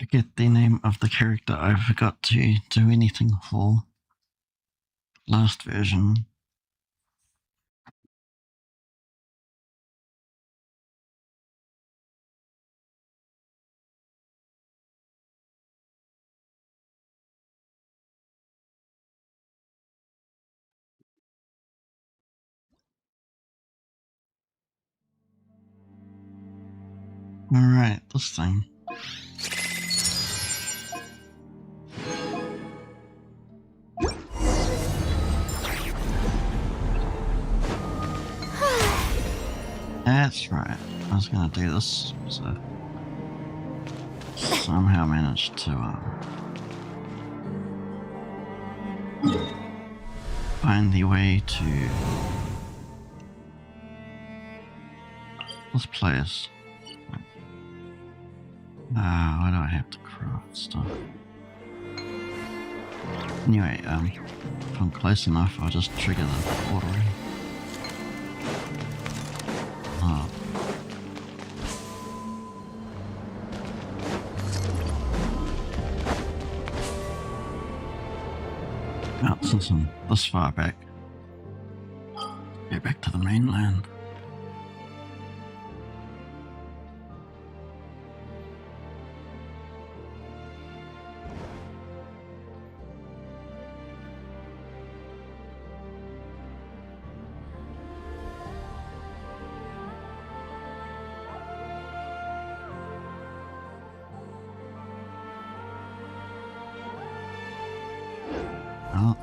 forget the name of the character I forgot to do anything for last version. Alright, this thing. That's right. I was gonna do this, so somehow managed to find the way to this place. Why do I have to craft stuff? Anyway, if I'm close enough, I'll just trigger the portal. Oh. Well, since I'm this far back, go back to the mainland. Oh.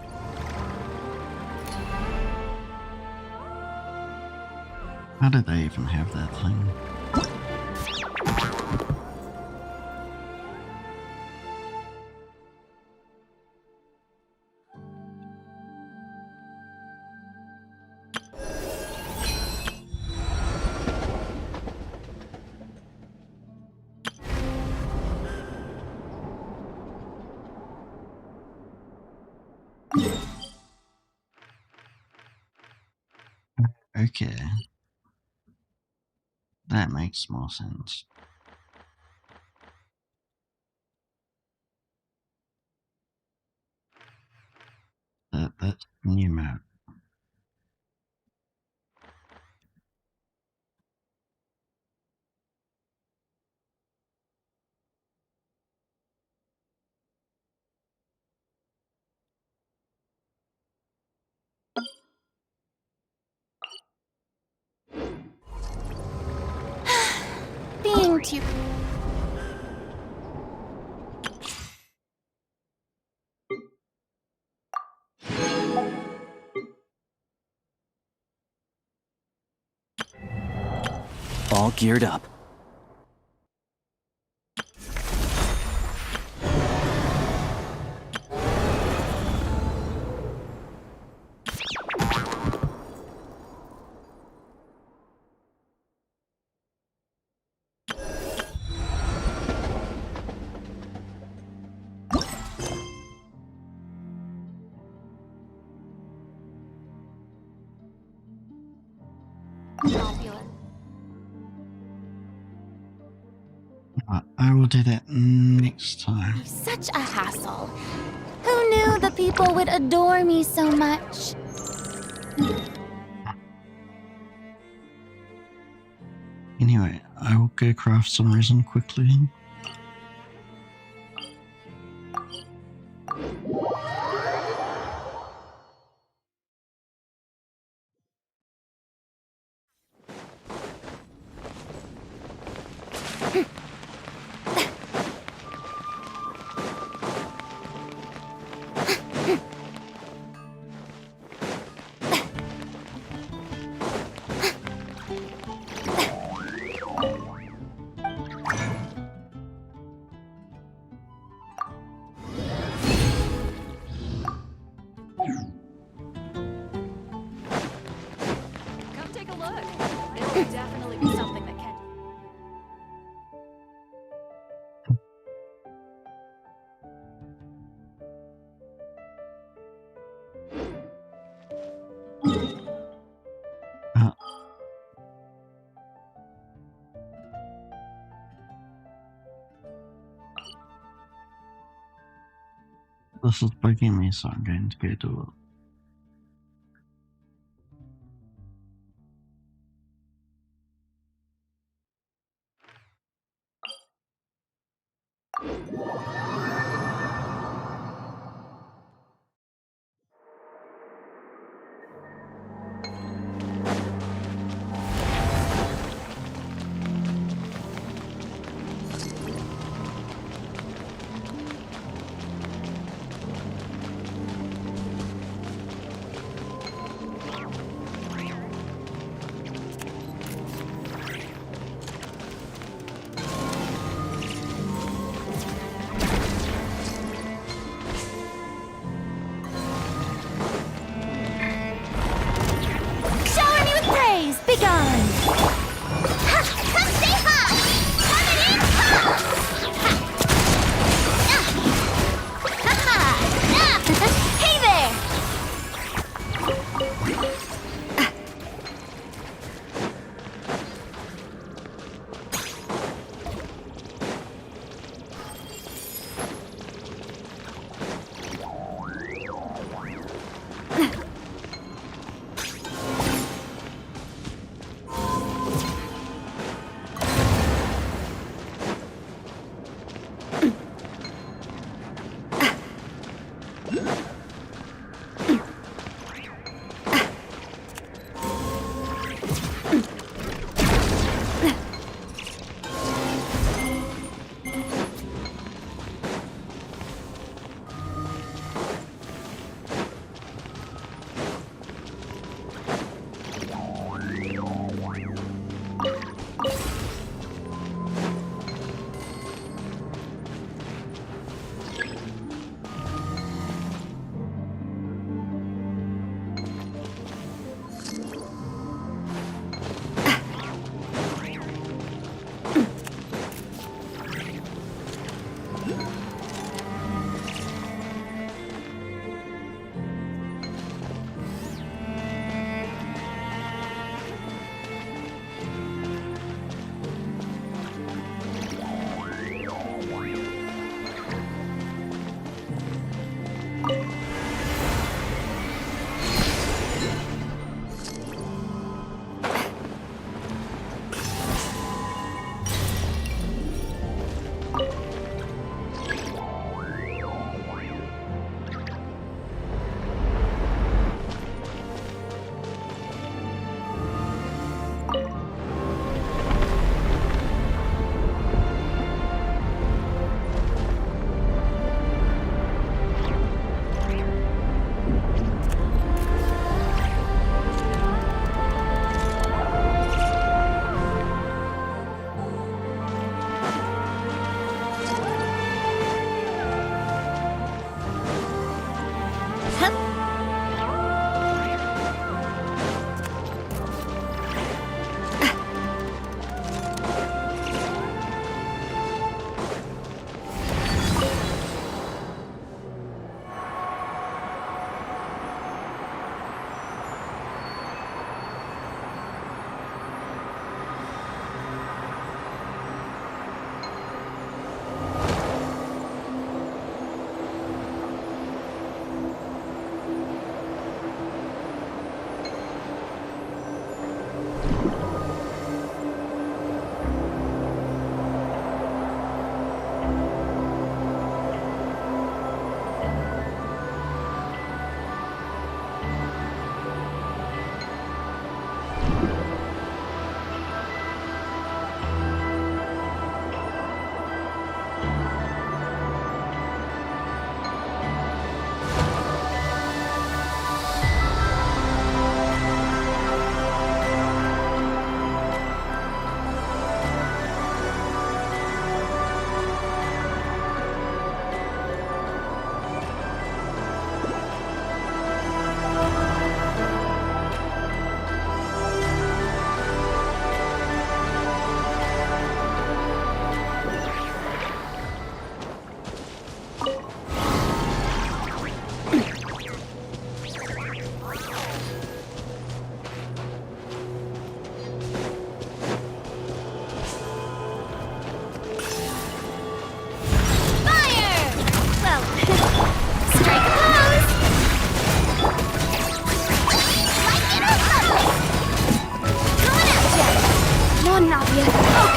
How did they even have that thing? Okay. That makes more sense. That's a new map. Being too... All geared up. popular. I will do that next time. Such a hassle. Who knew the people would adore me so much? Anyway, I will go craft some resin quickly. This is bugging me, so I'm going to go do it.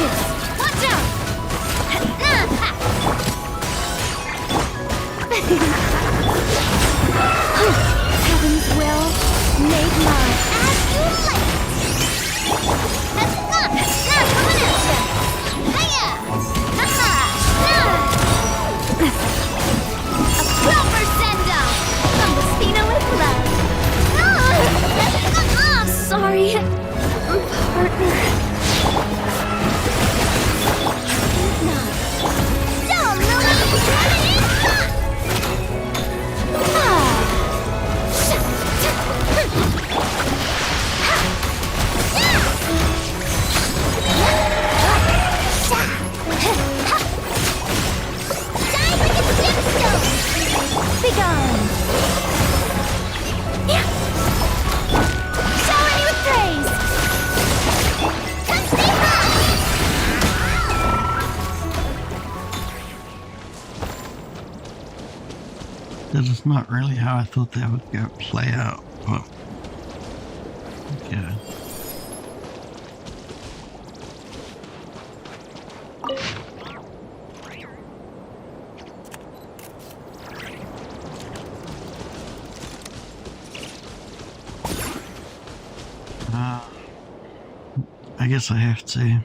focus! Watch out! Heaven's will, made mine. As you like! Come on at ya! Hiya! Ha-ha! A proper send-off! From the Spina with love! Sorry, partner. Don't move Die like a gemstone! Begone! Shower me with praise! Come stay high! That is not really how I thought that would go play out. Well, yeah. I guess I have to.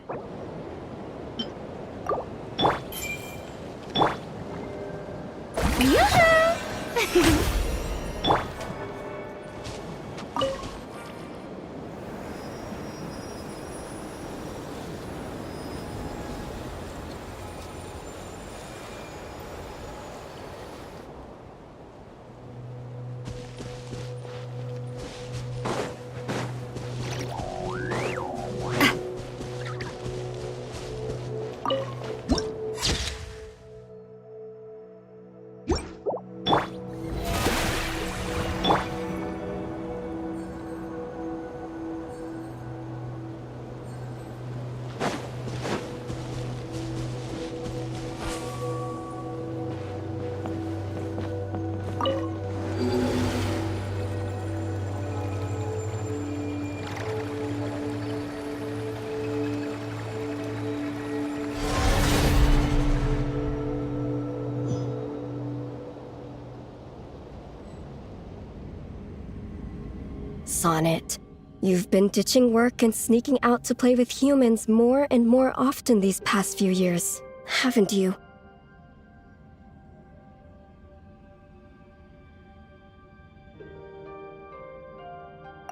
Sonnet, you've been ditching work and sneaking out to play with humans more and more often these past few years, haven't you?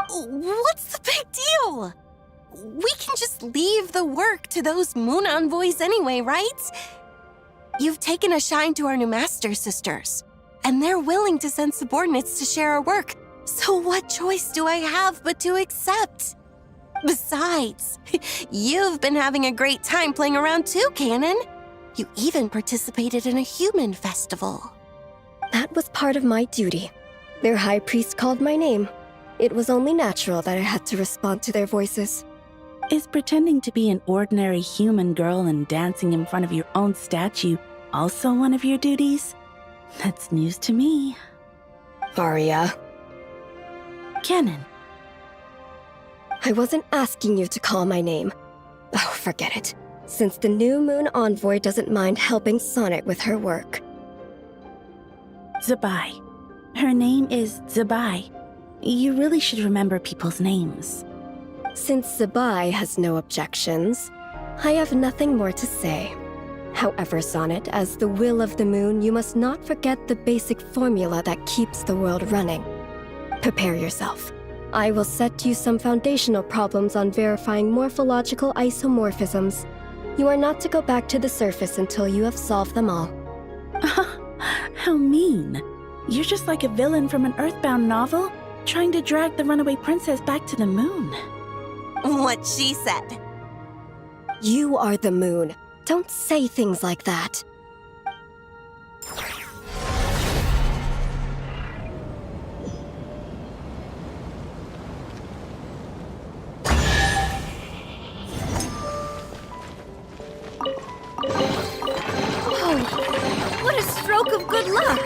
What's the big deal? We can just leave the work to those moon envoys anyway, right? You've taken a shine to our new master sisters, and they're willing to send subordinates to share our work. So what choice do I have but to accept? Besides, you've been having a great time playing around too, Canon. You even participated in a human festival. That was part of my duty. Their high priest called my name. It was only natural that I had to respond to their voices. Is pretending to be an ordinary human girl and dancing in front of your own statue also one of your duties? That's news to me. Aria, Canon. I wasn't asking you to call my name. Oh, forget it. Since the new moon envoy doesn't mind helping Sonnet with her work. Zabai. Her name is Zabai. You really should remember people's names. Since Zabai has no objections, I have nothing more to say. However, Sonnet, as the will of the moon, you must not forget the basic formula that keeps the world running. Prepare yourself. I will set you some foundational problems on verifying morphological isomorphisms. You are not to go back to the surface until you have solved them all. How mean. You're just like a villain from an Earthbound novel, trying to drag the runaway princess back to the moon. What she said. You are the moon. Don't say things like that. Oh, what a stroke of good luck!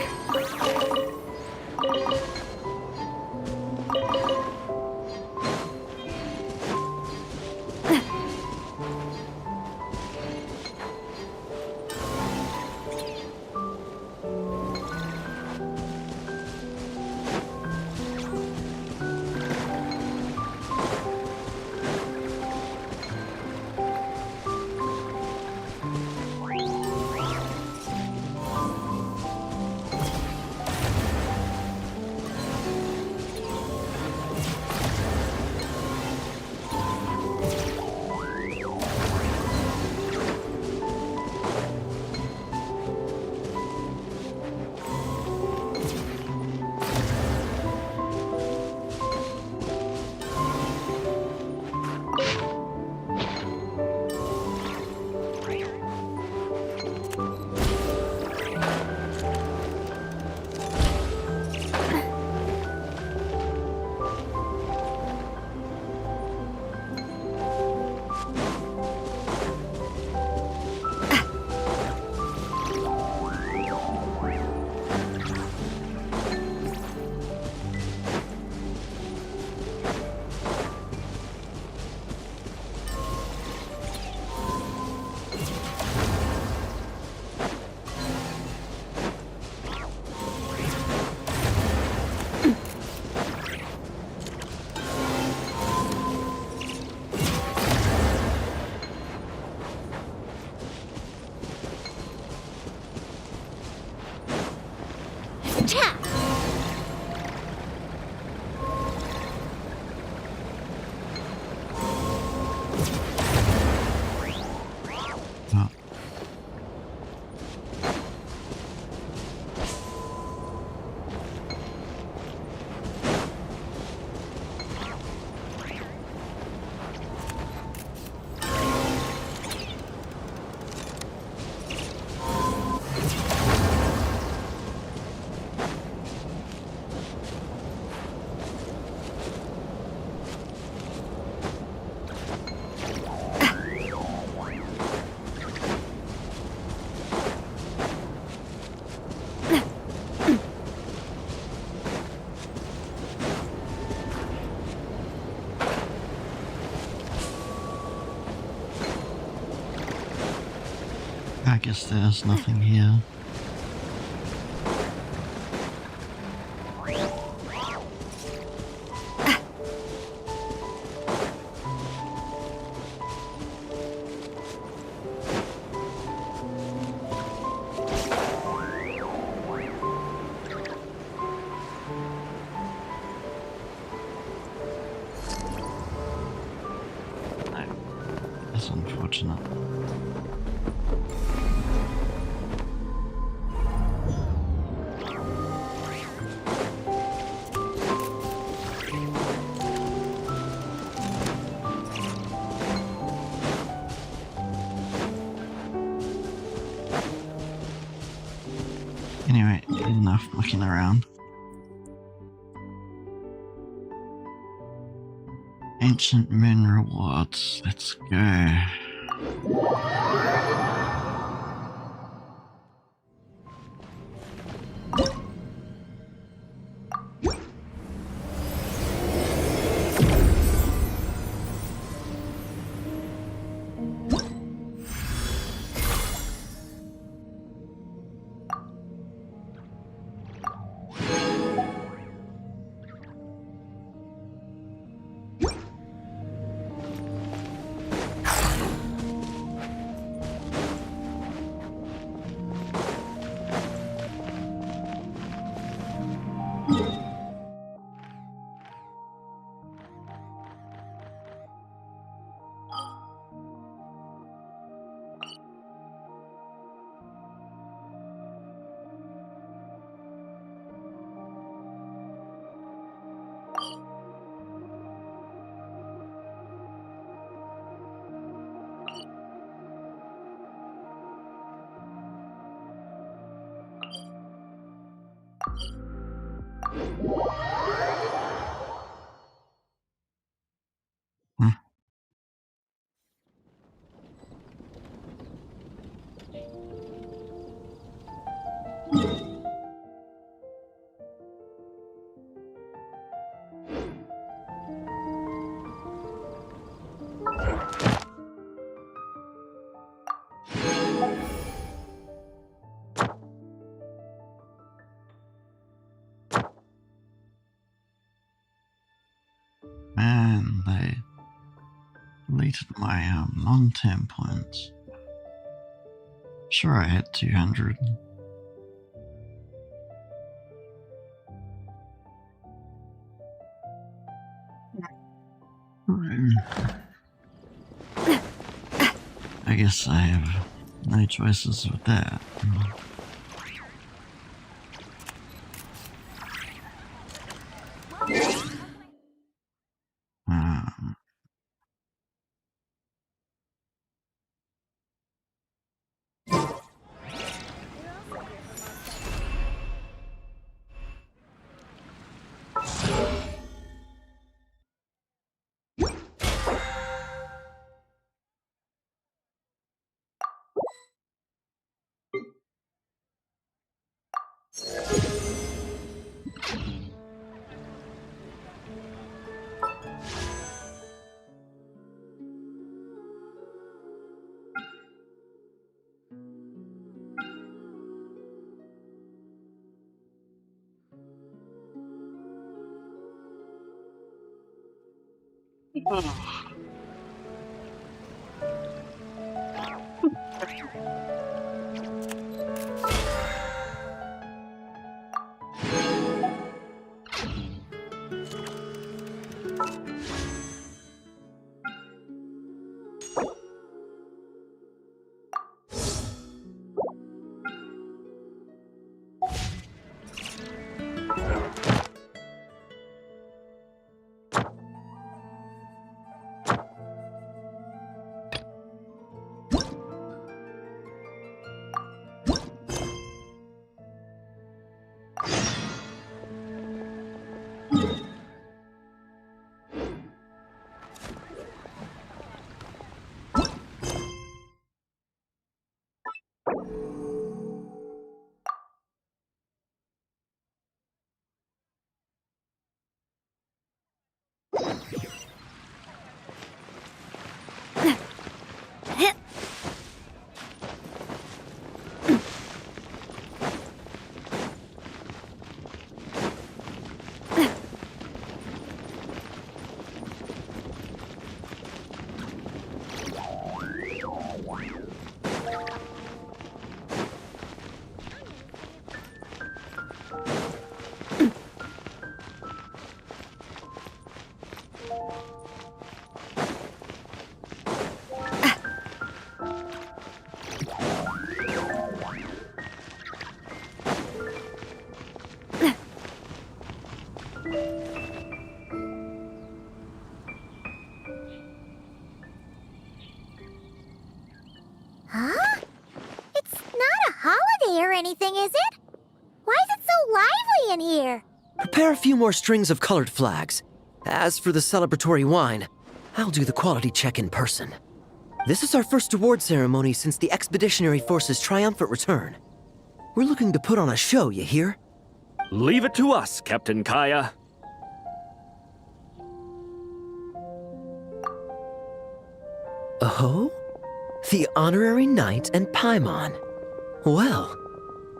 I guess there's nothing here. That's unfortunate. Anyway, enough looking around. Ancient moon rewards. Let's go. Man, they deleted my long-term points. Sure, I had 200. I guess I have no choices with that. anything, is it? Why is it so lively in here? Prepare a few more strings of colored flags. As for the celebratory wine, I'll do the quality check in person. This is our first award ceremony since the Expeditionary Force's triumphant return. We're looking to put on a show, you hear? Leave it to us, Captain Kaya. Oh? The Honorary Knight and Paimon. Well,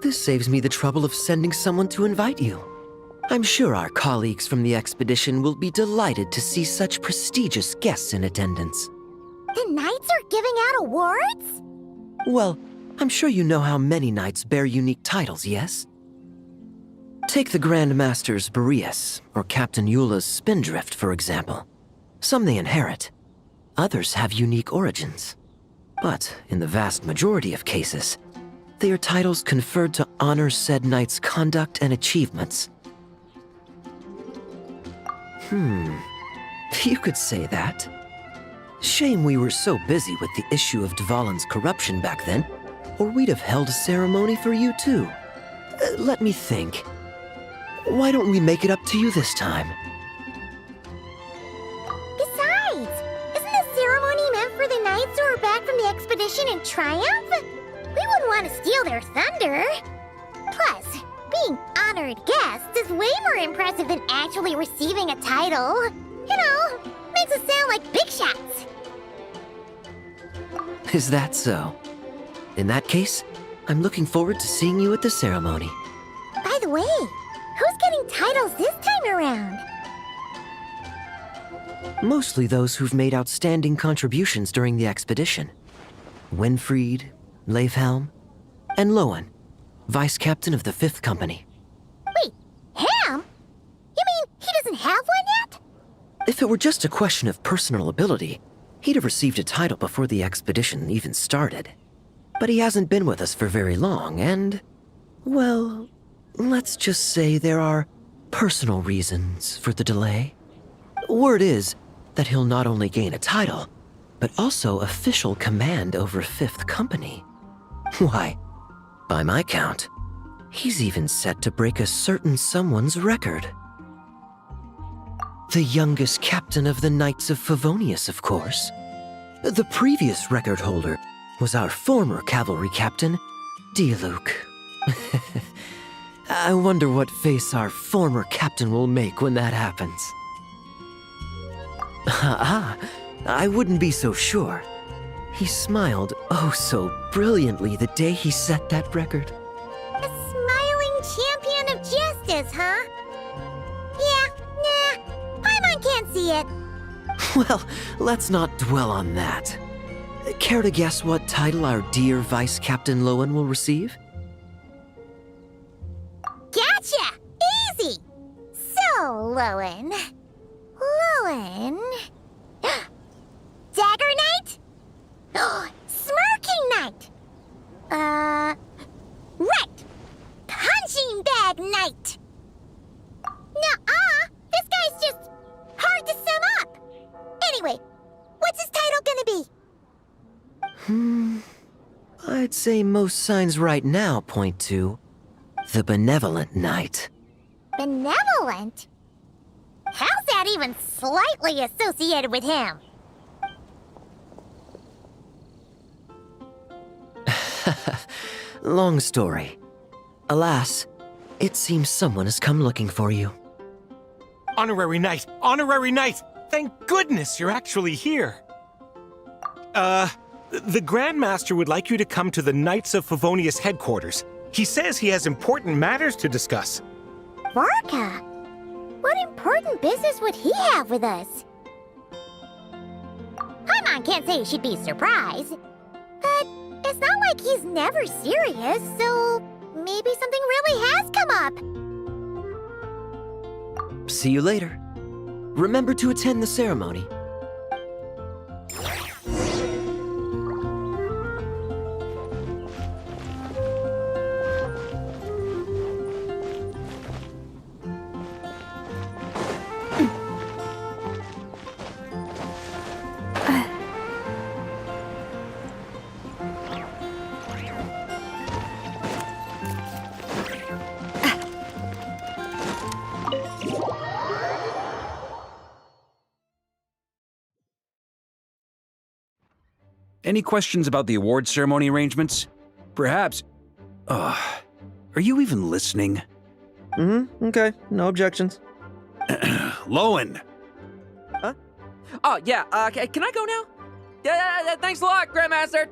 this saves me the trouble of sending someone to invite you. I'm sure our colleagues from the expedition will be delighted to see such prestigious guests in attendance. The knights are giving out awards? Well, I'm sure you know how many knights bear unique titles, yes? Take the Grand Masters Boreas or Captain Eula's Spindrift, for example. Some they inherit. Others have unique origins. But in the vast majority of cases, they are titles conferred to honor said knight's conduct and achievements. You could say that. Shame we were so busy with the issue of Dvalin's corruption back then, or we'd have held a ceremony for you too. Let me think. Why don't we make it up to you this time? Besides, isn't this ceremony meant for the knights who are back from the expedition in triumph? We wouldn't want to steal their thunder. Plus, being honored guests is way more impressive than actually receiving a title. You know, makes us sound like big shots. Is that so? In that case, I'm looking forward to seeing you at the ceremony. By the way, who's getting titles this time around? Mostly those who've made outstanding contributions during the expedition. Winfried, Leifhelm, and Lowen, Vice Captain of the 5th Company. Wait, him? You mean he doesn't have one yet? If it were just a question of personal ability, he'd have received a title before the expedition even started. But he hasn't been with us for very long, and, well, let's just say there are personal reasons for the delay. Word is that he'll not only gain a title, but also official command over 5th Company. Why, by my count, he's even set to break a certain someone's record. The youngest captain of the Knights of Favonius, of course. The previous record holder was our former cavalry captain, Diluc. I wonder what face our former captain will make when that happens. I wouldn't be so sure. He smiled oh so brilliantly the day he set that record. A smiling champion of justice, huh? Yeah, nah, Paimon can't see it. Well, let's not dwell on that. Care to guess what title our dear Vice Captain Lowen will receive? Gotcha! Easy! So, Lowen... Dagger Knight? Smirking Knight! Right! Punching Bag Knight! Nuh-uh! This guy's just hard to sum up! Anyway, what's his title gonna be? I'd say most signs right now point to the Benevolent Knight. Benevolent? How's that even slightly associated with him? Long story. Alas, it seems someone has come looking for you. Honorary Knight! Honorary Knight! Thank goodness you're actually here! The Grand Master would like you to come to the Knights of Favonius headquarters. He says he has important matters to discuss. Varka? What important business would he have with us? Paimon can't say she'd be surprised. But it's not like he's never serious, so maybe something really has come up. See you later. Remember to attend the ceremony. Any questions about the award ceremony arrangements? Perhaps... are you even listening? Okay. No objections. Lowen! Huh? Oh, yeah, can I go now? Yeah, thanks a lot, Grandmaster!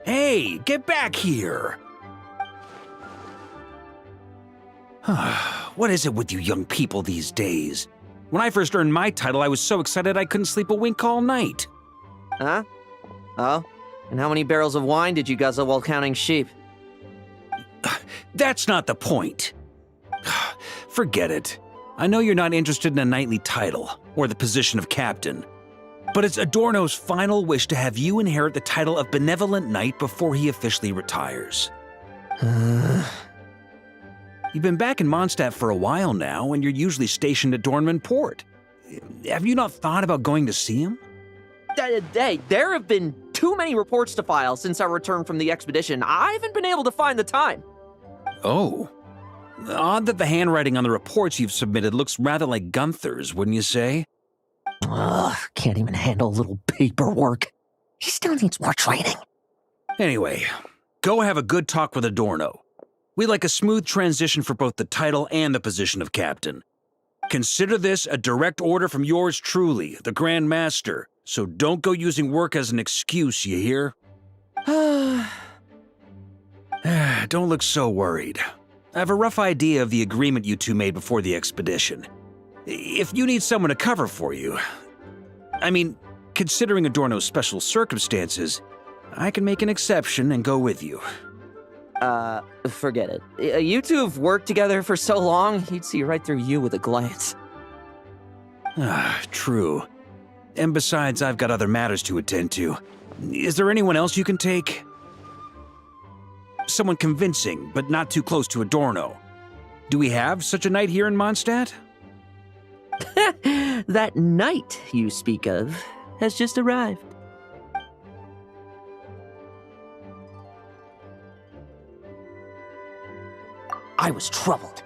Hey, get back here! What is it with you young people these days? When I first earned my title, I was so excited I couldn't sleep a wink all night. Huh? Oh? And how many barrels of wine did you guzzle while counting sheep? That's not the point. Forget it. I know you're not interested in a knightly title, or the position of captain. But it's Adorno's final wish to have you inherit the title of Benevolent Knight before he officially retires. You've been back in Mondstadt for a while now, and you're usually stationed at Dornman Port. Have you not thought about going to see him? Hey, there have been too many reports to file since our return from the expedition. I haven't been able to find the time. Oh. Odd that the handwriting on the reports you've submitted looks rather like Gunther's, wouldn't you say? Ugh, can't even handle a little paperwork. He still needs more training. Anyway, go have a good talk with Adorno. We'd like a smooth transition for both the title and the position of captain. Consider this a direct order from yours truly, the Grand Master, so don't go using work as an excuse, you hear? Don't look so worried. I have a rough idea of the agreement you two made before the expedition. If you need someone to cover for you... I mean, considering Adorno's special circumstances, I can make an exception and go with you. Forget it. You two have worked together for so long, he'd see right through you with a glance. True. And besides, I've got other matters to attend to. Is there anyone else you can take? Someone convincing, but not too close to Adorno. Do we have such a knight here in Mondstadt? That knight you speak of has just arrived. I was troubled,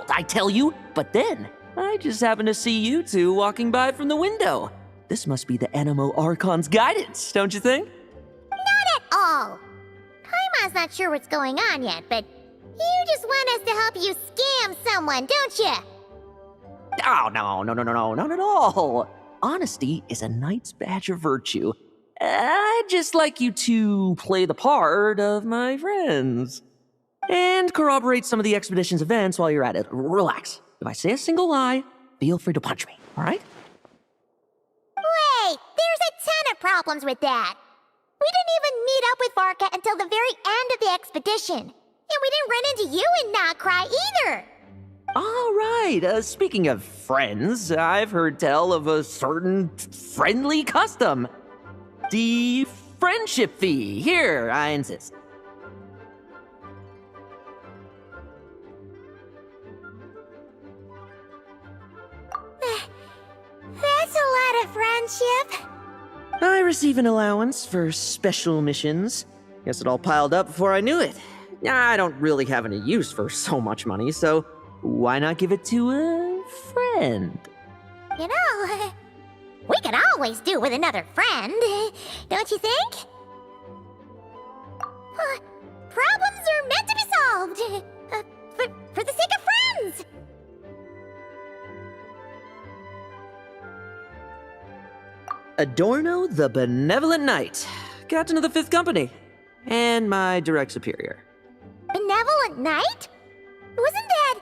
I tell you, but then I just happened to see you two walking by from the window. This must be the Animo Archon's guidance, don't you think? Not at all. Paimon's not sure what's going on yet, but you just want us to help you scam someone, don't you? Oh, no, not at all. Honesty is a knight's badge of virtue. I'd just like you to play the part of my friends. And corroborate some of the expedition's events while you're at it. Relax. If I say a single lie, feel free to punch me, all right? Wait, there's a ton of problems with that. We didn't even meet up with Varka until the very end of the expedition. And we didn't run into you in Nocry either. All right, speaking of friends, I've heard tell of a certain friendly custom. The friendship fee. Here, I insist. That's a lot of friendship. I receive an allowance for special missions. Guess it all piled up before I knew it. I don't really have any use for so much money, so why not give it to a friend? You know, we could always do with another friend, don't you think? Problems are meant to be solved. For the sake of friends. Adorno the Benevolent Knight, Captain of the 5th Company, and my direct superior. Benevolent Knight? Wasn't that...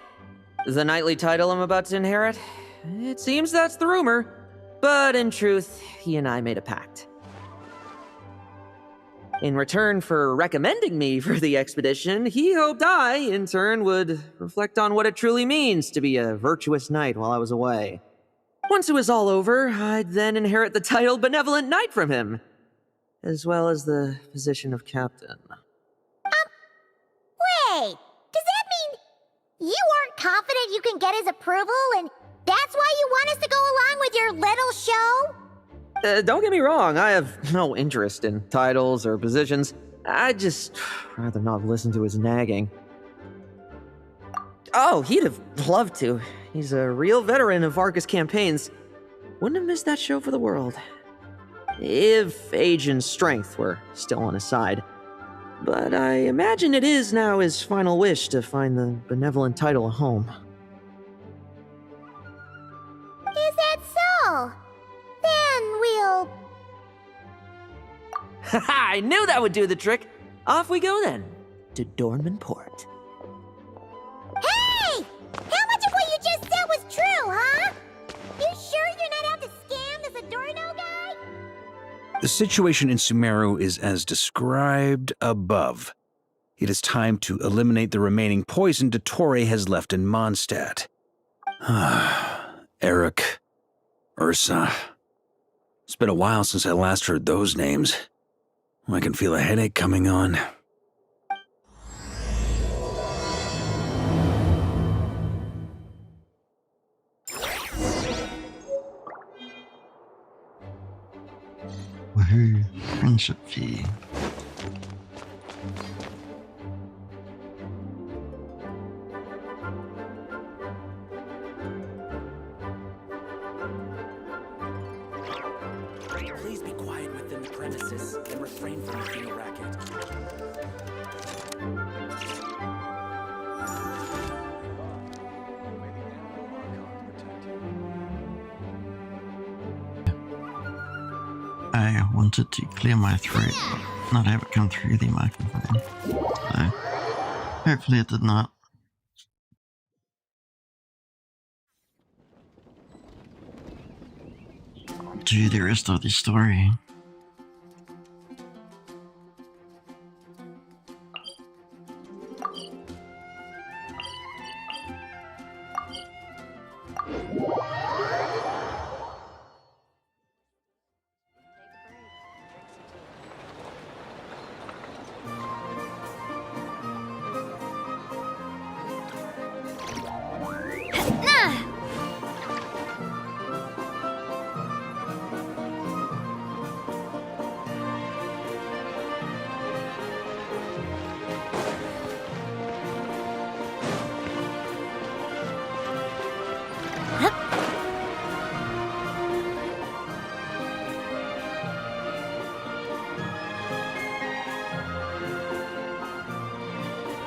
The knightly title I'm about to inherit? It seems that's the rumor, but in truth, he and I made a pact. In return for recommending me for the expedition, he hoped I, in turn, would reflect on what it truly means to be a virtuous knight while I was away. Once it was all over, I'd then inherit the title Benevolent Knight from him, as well as the position of captain. Wait, does that mean you aren't confident you can get his approval, and that's why you want us to go along with your little show? Don't get me wrong, I have no interest in titles or positions. I'd just rather not listen to his nagging. Oh, he'd have loved to. He's a real veteran of Varka's campaigns. Wouldn't have missed that show for the world. If age and strength were still on his side. But I imagine it is now his final wish to find the benevolent title a home. Is that so? Then we'll... I knew that would do the trick. Off we go then, to Dornman Port. Hey! How much of what you just said was true, huh? You sure you're not out to scam this Adorno guy? The situation in Sumeru is as described above. It is time to eliminate the remaining poison Dottore has left in Mondstadt. Eric, Ursa. It's been a while since I last heard those names. I can feel a headache coming on. Woohoo, friendship fee. Please be quiet within the premises and refrain from making a racket. I wanted to clear my throat, not have it come through the microphone. So, hopefully it did not. Do the rest of the story.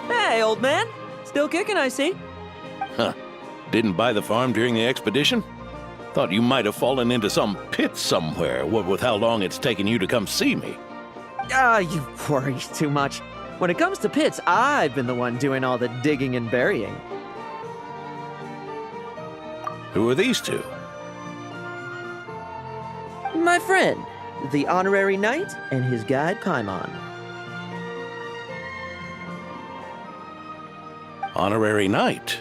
Hey, old man. Still kicking, I see. Huh. Didn't buy the farm during the expedition? Thought you might have fallen into some pit somewhere, what with how long it's taken you to come see me. You worry too much. When it comes to pits, I've been the one doing all the digging and burying. Who are these two? My friend, the honorary knight, and his guide Paimon. Honorary Knight.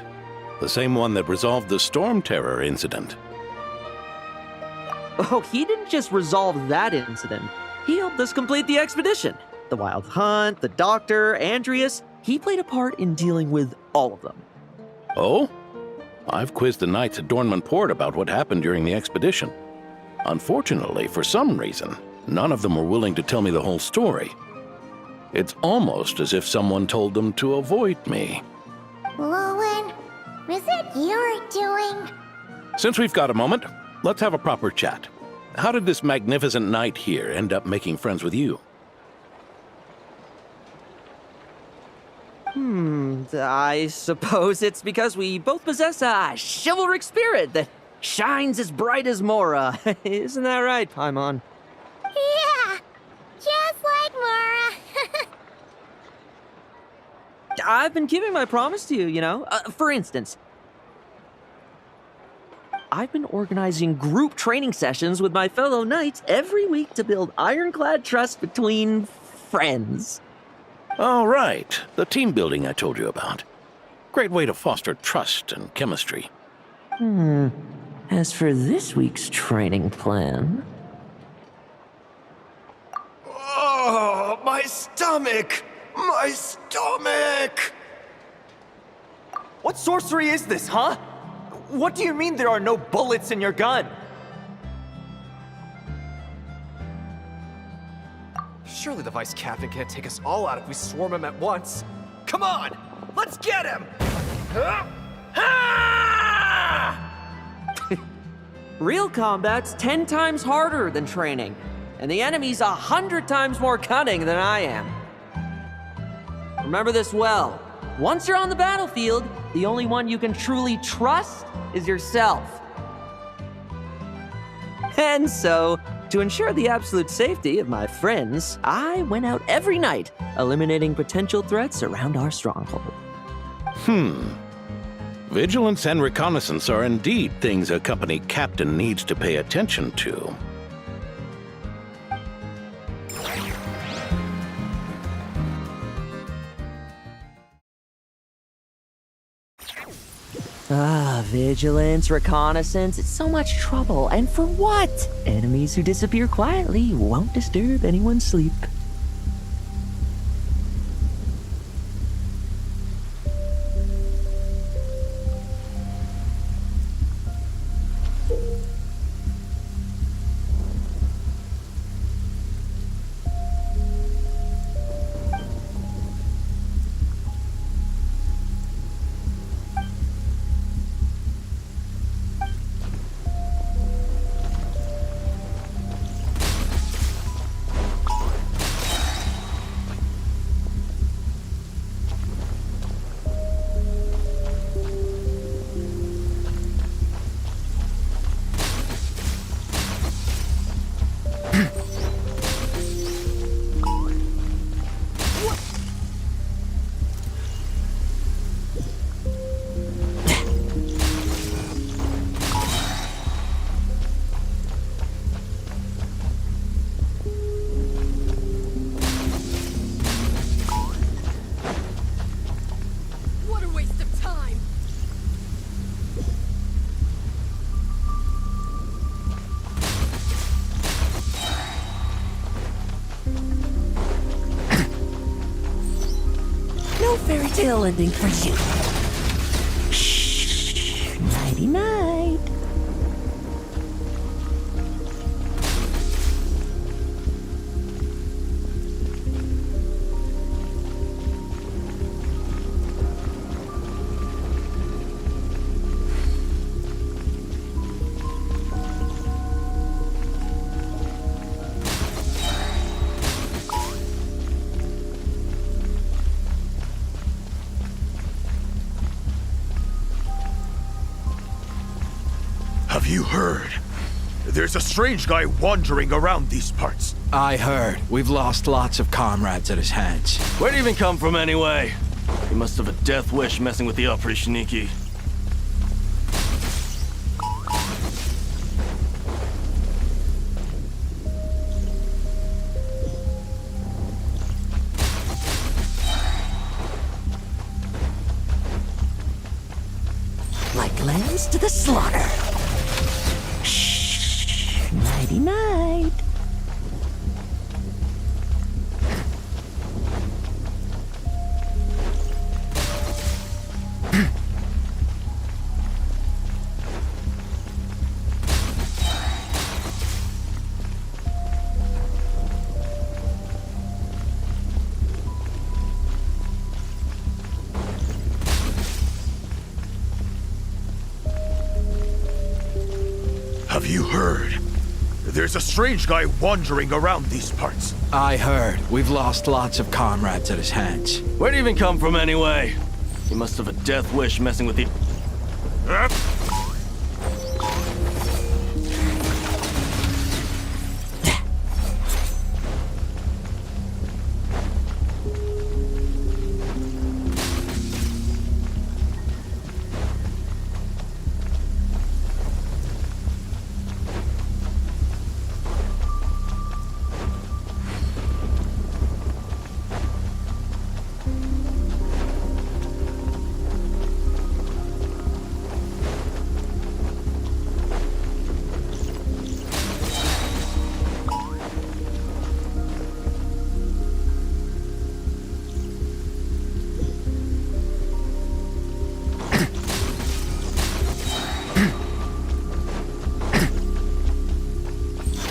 The same one that resolved the Storm Terror incident. Oh, he didn't just resolve that incident. He helped us complete the expedition. The Wild Hunt, the Doctor, Andreas. He played a part in dealing with all of them. Oh? I've quizzed the knights at Dornman Port about what happened during the expedition. Unfortunately, for some reason, none of them were willing to tell me the whole story. It's almost as if someone told them to avoid me. Lowen, is it your doing? Since we've got a moment, let's have a proper chat. How did this magnificent knight here end up making friends with you? I suppose it's because we both possess a chivalric spirit that shines as bright as Mora. Isn't that right, Paimon? Yeah, just like Mara. I've been keeping my promise to you, you know. For instance, I've been organizing group training sessions with my fellow knights every week to build ironclad trust between friends. Oh, right. The team building I told you about. Great way to foster trust and chemistry. As for this week's training plan... Oh, my stomach! My stomach! What sorcery is this, huh? What do you mean there are no bullets in your gun? Surely the Vice Captain can't take us all out if we swarm him at once. Come on! Let's get him! Real combat's 10 times harder than training, and the enemy's 100 times more cunning than I am. Remember this well. Once you're on the battlefield, the only one you can truly trust is yourself. And so, to ensure the absolute safety of my friends, I went out every night, eliminating potential threats around our stronghold. Vigilance and reconnaissance are indeed things a company captain needs to pay attention to. Vigilance, reconnaissance, it's so much trouble. And for what? Enemies who disappear quietly won't disturb anyone's sleep. Fairy tale ending for you. Shh. Nighty night. Have you heard? There's a strange guy wandering around these parts. I heard. We've lost lots of comrades at his hands. Where'd he even come from anyway? He must have a death wish messing with the Oprishniki. Like lambs to the slaughter. Shh. Nighty night. Have you heard? There's a strange guy wandering around these parts. I heard. We've lost lots of comrades at his hands. Where'd he even come from anyway? He must have a death wish messing with the...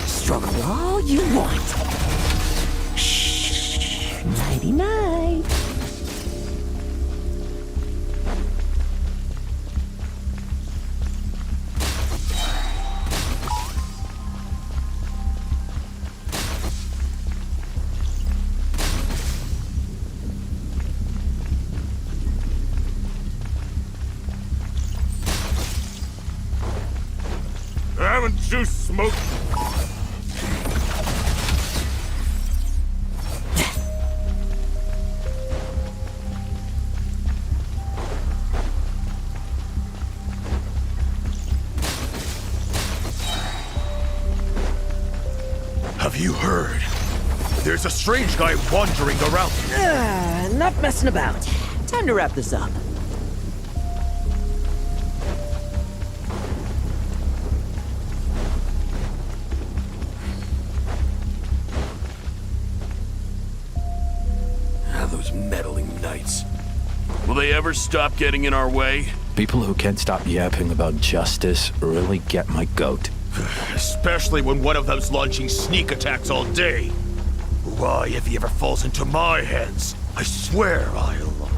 Struggle all you want. Shh. Nighty night. Haven't you smoked? Have you heard? There's a strange guy wandering around. Not messing about. Time to wrap this up. Those meddling knights. Will they ever stop getting in our way? People who can't stop yapping about justice really get my goat. Especially when one of them's launching sneak attacks all day. Why, if he ever falls into my hands, I swear I'll...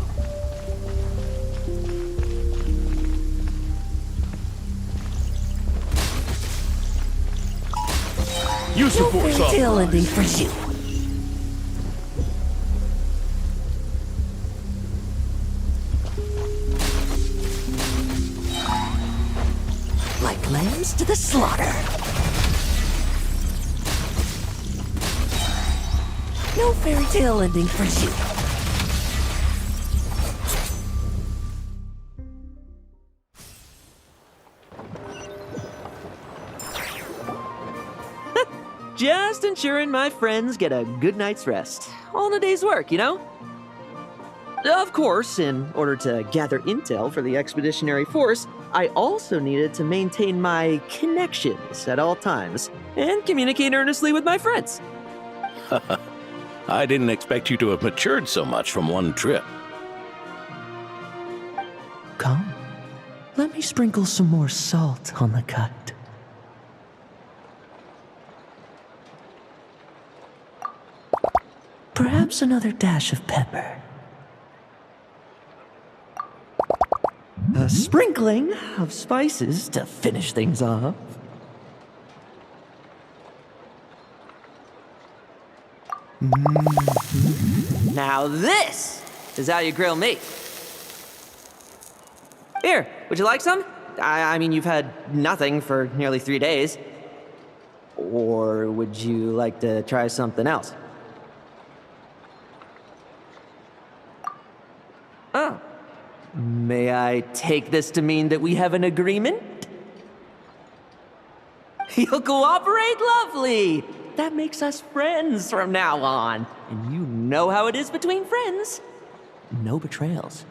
Use the force off. Tail ending for you. Like lambs to the slaughter. No fairy tale ending for you. Just ensuring my friends get a good night's rest. All in a day's work, you know? Of course, in order to gather intel for the expeditionary force, I also needed to maintain my connections at all times and communicate earnestly with my friends. I didn't expect you to have matured so much from one trip. Come, let me sprinkle some more salt on the cut. Perhaps another dash of pepper. A sprinkling of spices to finish things off. Now this is how you grill me. Here, would you like some? I mean, you've had nothing for nearly 3 days. Or would you like to try something else? Oh. May I take this to mean that we have an agreement? You'll cooperate? Lovely! That makes us friends from now on. And you know how it is between friends. No betrayals.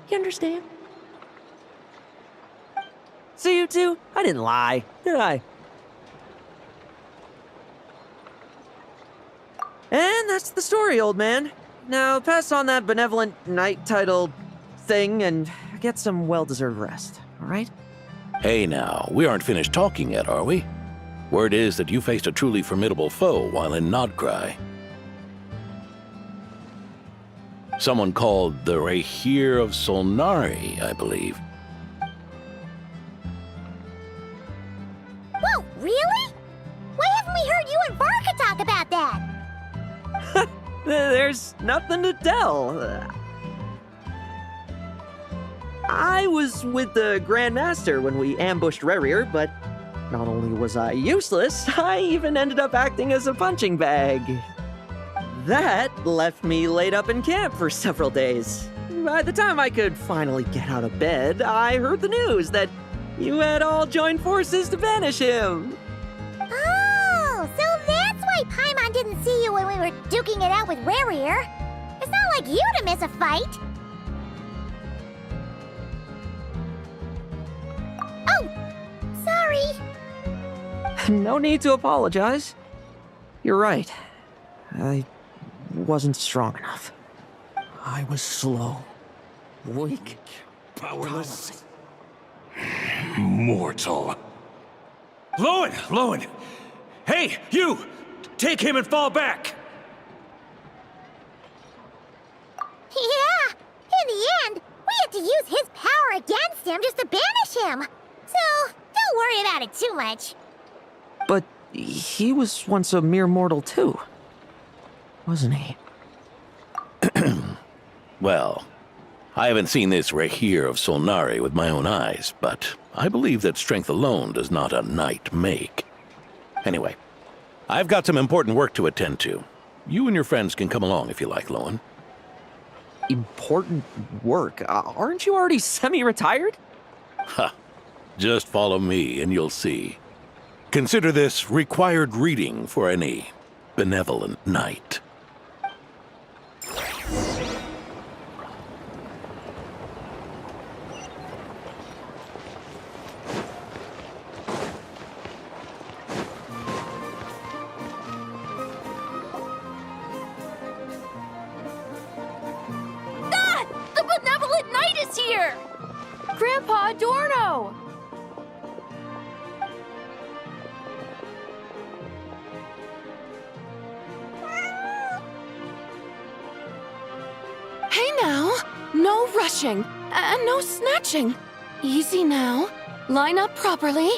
You understand? So you two, I didn't lie, did I? And that's the story, old man. Now pass on that benevolent knight title thing and get some well-deserved rest, all right? Hey now, we aren't finished talking yet, are we? Word is that you faced a truly formidable foe while in Nodcry. Someone called the Rahir of Solnari, I believe. Whoa, really? Why haven't we heard you and Varka talk about that? There's nothing to tell. I was with the Grand Master when we ambushed Rerir, but not only was I useless, I even ended up acting as a punching bag. That left me laid up in camp for several days. By the time I could finally get out of bed, I heard the news that you had all joined forces to banish him. Oh, so that's why Paimon didn't see you when we were duking it out with Rerir. It's not like you to miss a fight. Oh, sorry. No need to apologize. You're right. I wasn't strong enough. I was slow, weak, powerless. Mortal. Lowen! Hey, you! Take him and fall back! Yeah, in the end, we had to use his power against him just to banish him. So, don't worry about it too much. But he was once a mere mortal too, wasn't he? Well, I haven't seen this Rahir of Solnari with my own eyes, but I believe that strength alone does not a knight make. Anyway, I've got some important work to attend to. You and your friends can come along if you like, Lowen. Important work? Aren't you already semi-retired? Ha! Just follow me and you'll see. Consider this required reading for any benevolent knight. The benevolent knight is here! Grandpa Adorno! Hey now! No rushing, and no snatching. Easy now. Line up properly.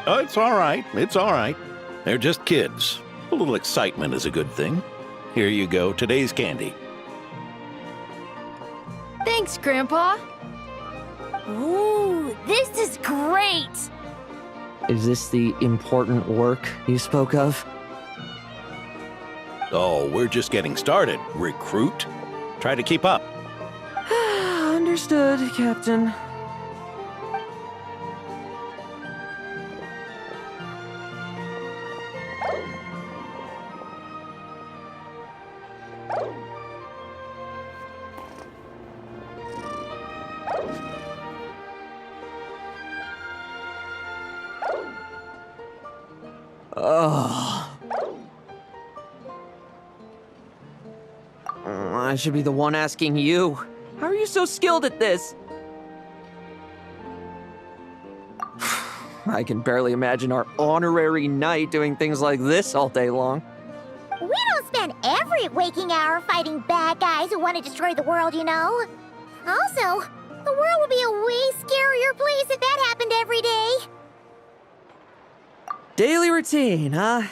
Oh, it's all right. It's all right. They're just kids. A little excitement is a good thing. Here you go, today's candy. Thanks, Grandpa. Ooh, this is great! Is this the important work you spoke of? Oh, we're just getting started, recruit. Try to keep up. Understood, Captain. I should be the one asking you. How are you so skilled at this? I can barely imagine our honorary knight doing things like this all day long. We don't spend every waking hour fighting bad guys who want to destroy the world, you know. Also, the world would be a way scarier place if that happened every day. Daily routine, huh?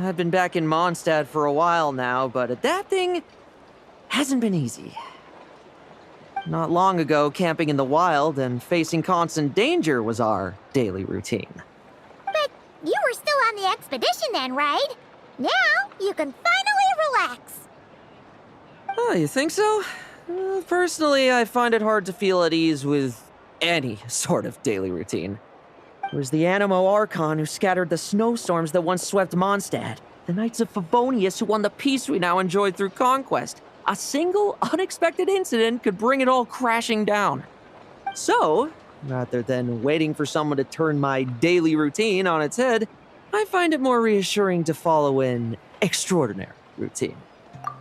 I've been back in Mondstadt for a while now, but adapting hasn't been easy. Not long ago, camping in the wild and facing constant danger was our daily routine. But you were still on the expedition then, right? Now you can finally relax. Oh, you think so? Personally, I find it hard to feel at ease with any sort of daily routine. It was the Animo Archon who scattered the snowstorms that once swept Mondstadt, the Knights of Favonius who won the peace we now enjoy through conquest. A single unexpected incident could bring it all crashing down. So, rather than waiting for someone to turn my daily routine on its head, I find it more reassuring to follow an extraordinary routine.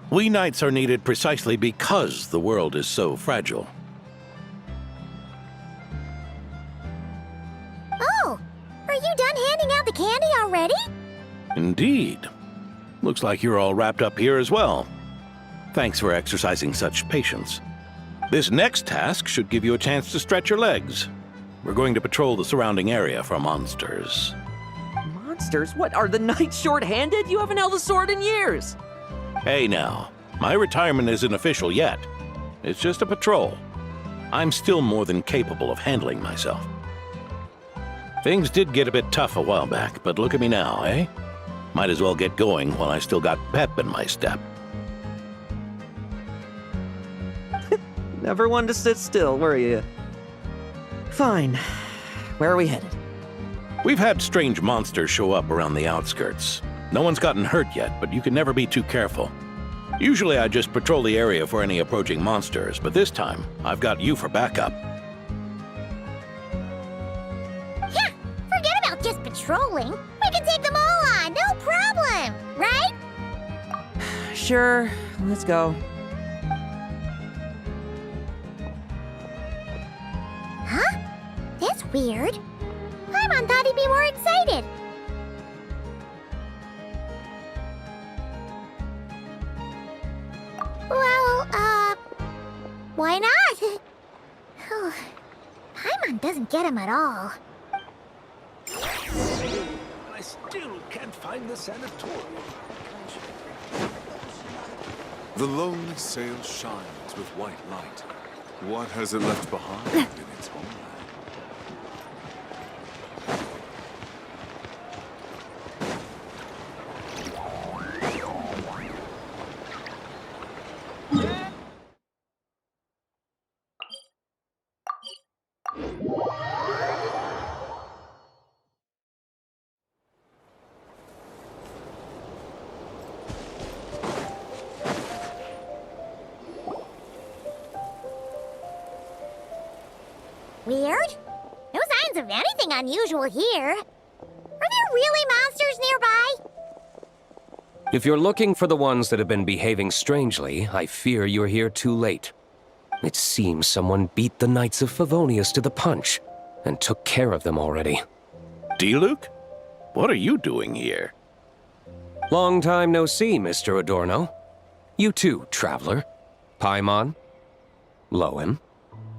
We knights are needed precisely because the world is so fragile. Oh, are you done handing out the candy already? Indeed. Looks like you're all wrapped up here as well. Thanks for exercising such patience. This next task should give you a chance to stretch your legs. We're going to patrol the surrounding area for monsters. Monsters? What, are the knights short-handed? You haven't held a sword in years. Hey now, my retirement isn't official yet. It's just a patrol. I'm still more than capable of handling myself. Things did get a bit tough a while back, but look at me now, eh? Might as well get going while I still got pep in my step. Never one to sit still, were you? Fine. Where are we headed? We've had strange monsters show up around the outskirts. No one's gotten hurt yet, but you can never be too careful. Usually I just patrol the area for any approaching monsters, but this time I've got you for backup. Yeah, forget about just patrolling. We can take them all on, no problem, right? Sure, let's go. Huh? That's weird. Paimon thought he'd be more excited. Well, why not? Paimon doesn't get him at all. I still can't find the sanatorium. The lonely sail shines with white light. What has it left behind in its homeland? Weird. No signs of anything unusual here. Are there really monsters nearby? If you're looking for the ones that have been behaving strangely, I fear you're here too late. It seems someone beat the Knights of Favonius to the punch and took care of them already. D-Luke? What are you doing here? Long time no see, Mr. Adorno. You too, Traveler. Paimon. Lowen.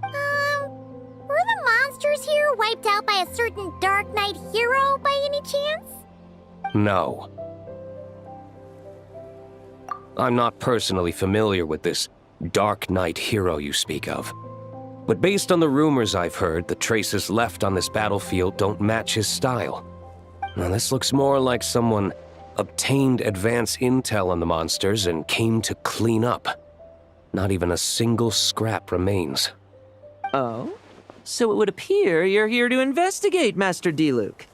Were the monsters here wiped out by a certain Dark Knight hero by any chance? No. I'm not personally familiar with this Dark Knight hero you speak of. But based on the rumors I've heard, the traces left on this battlefield don't match his style. Now this looks more like someone obtained advanced intel on the monsters and came to clean up. Not even a single scrap remains. Oh? So it would appear you're here to investigate, Master D-Luke.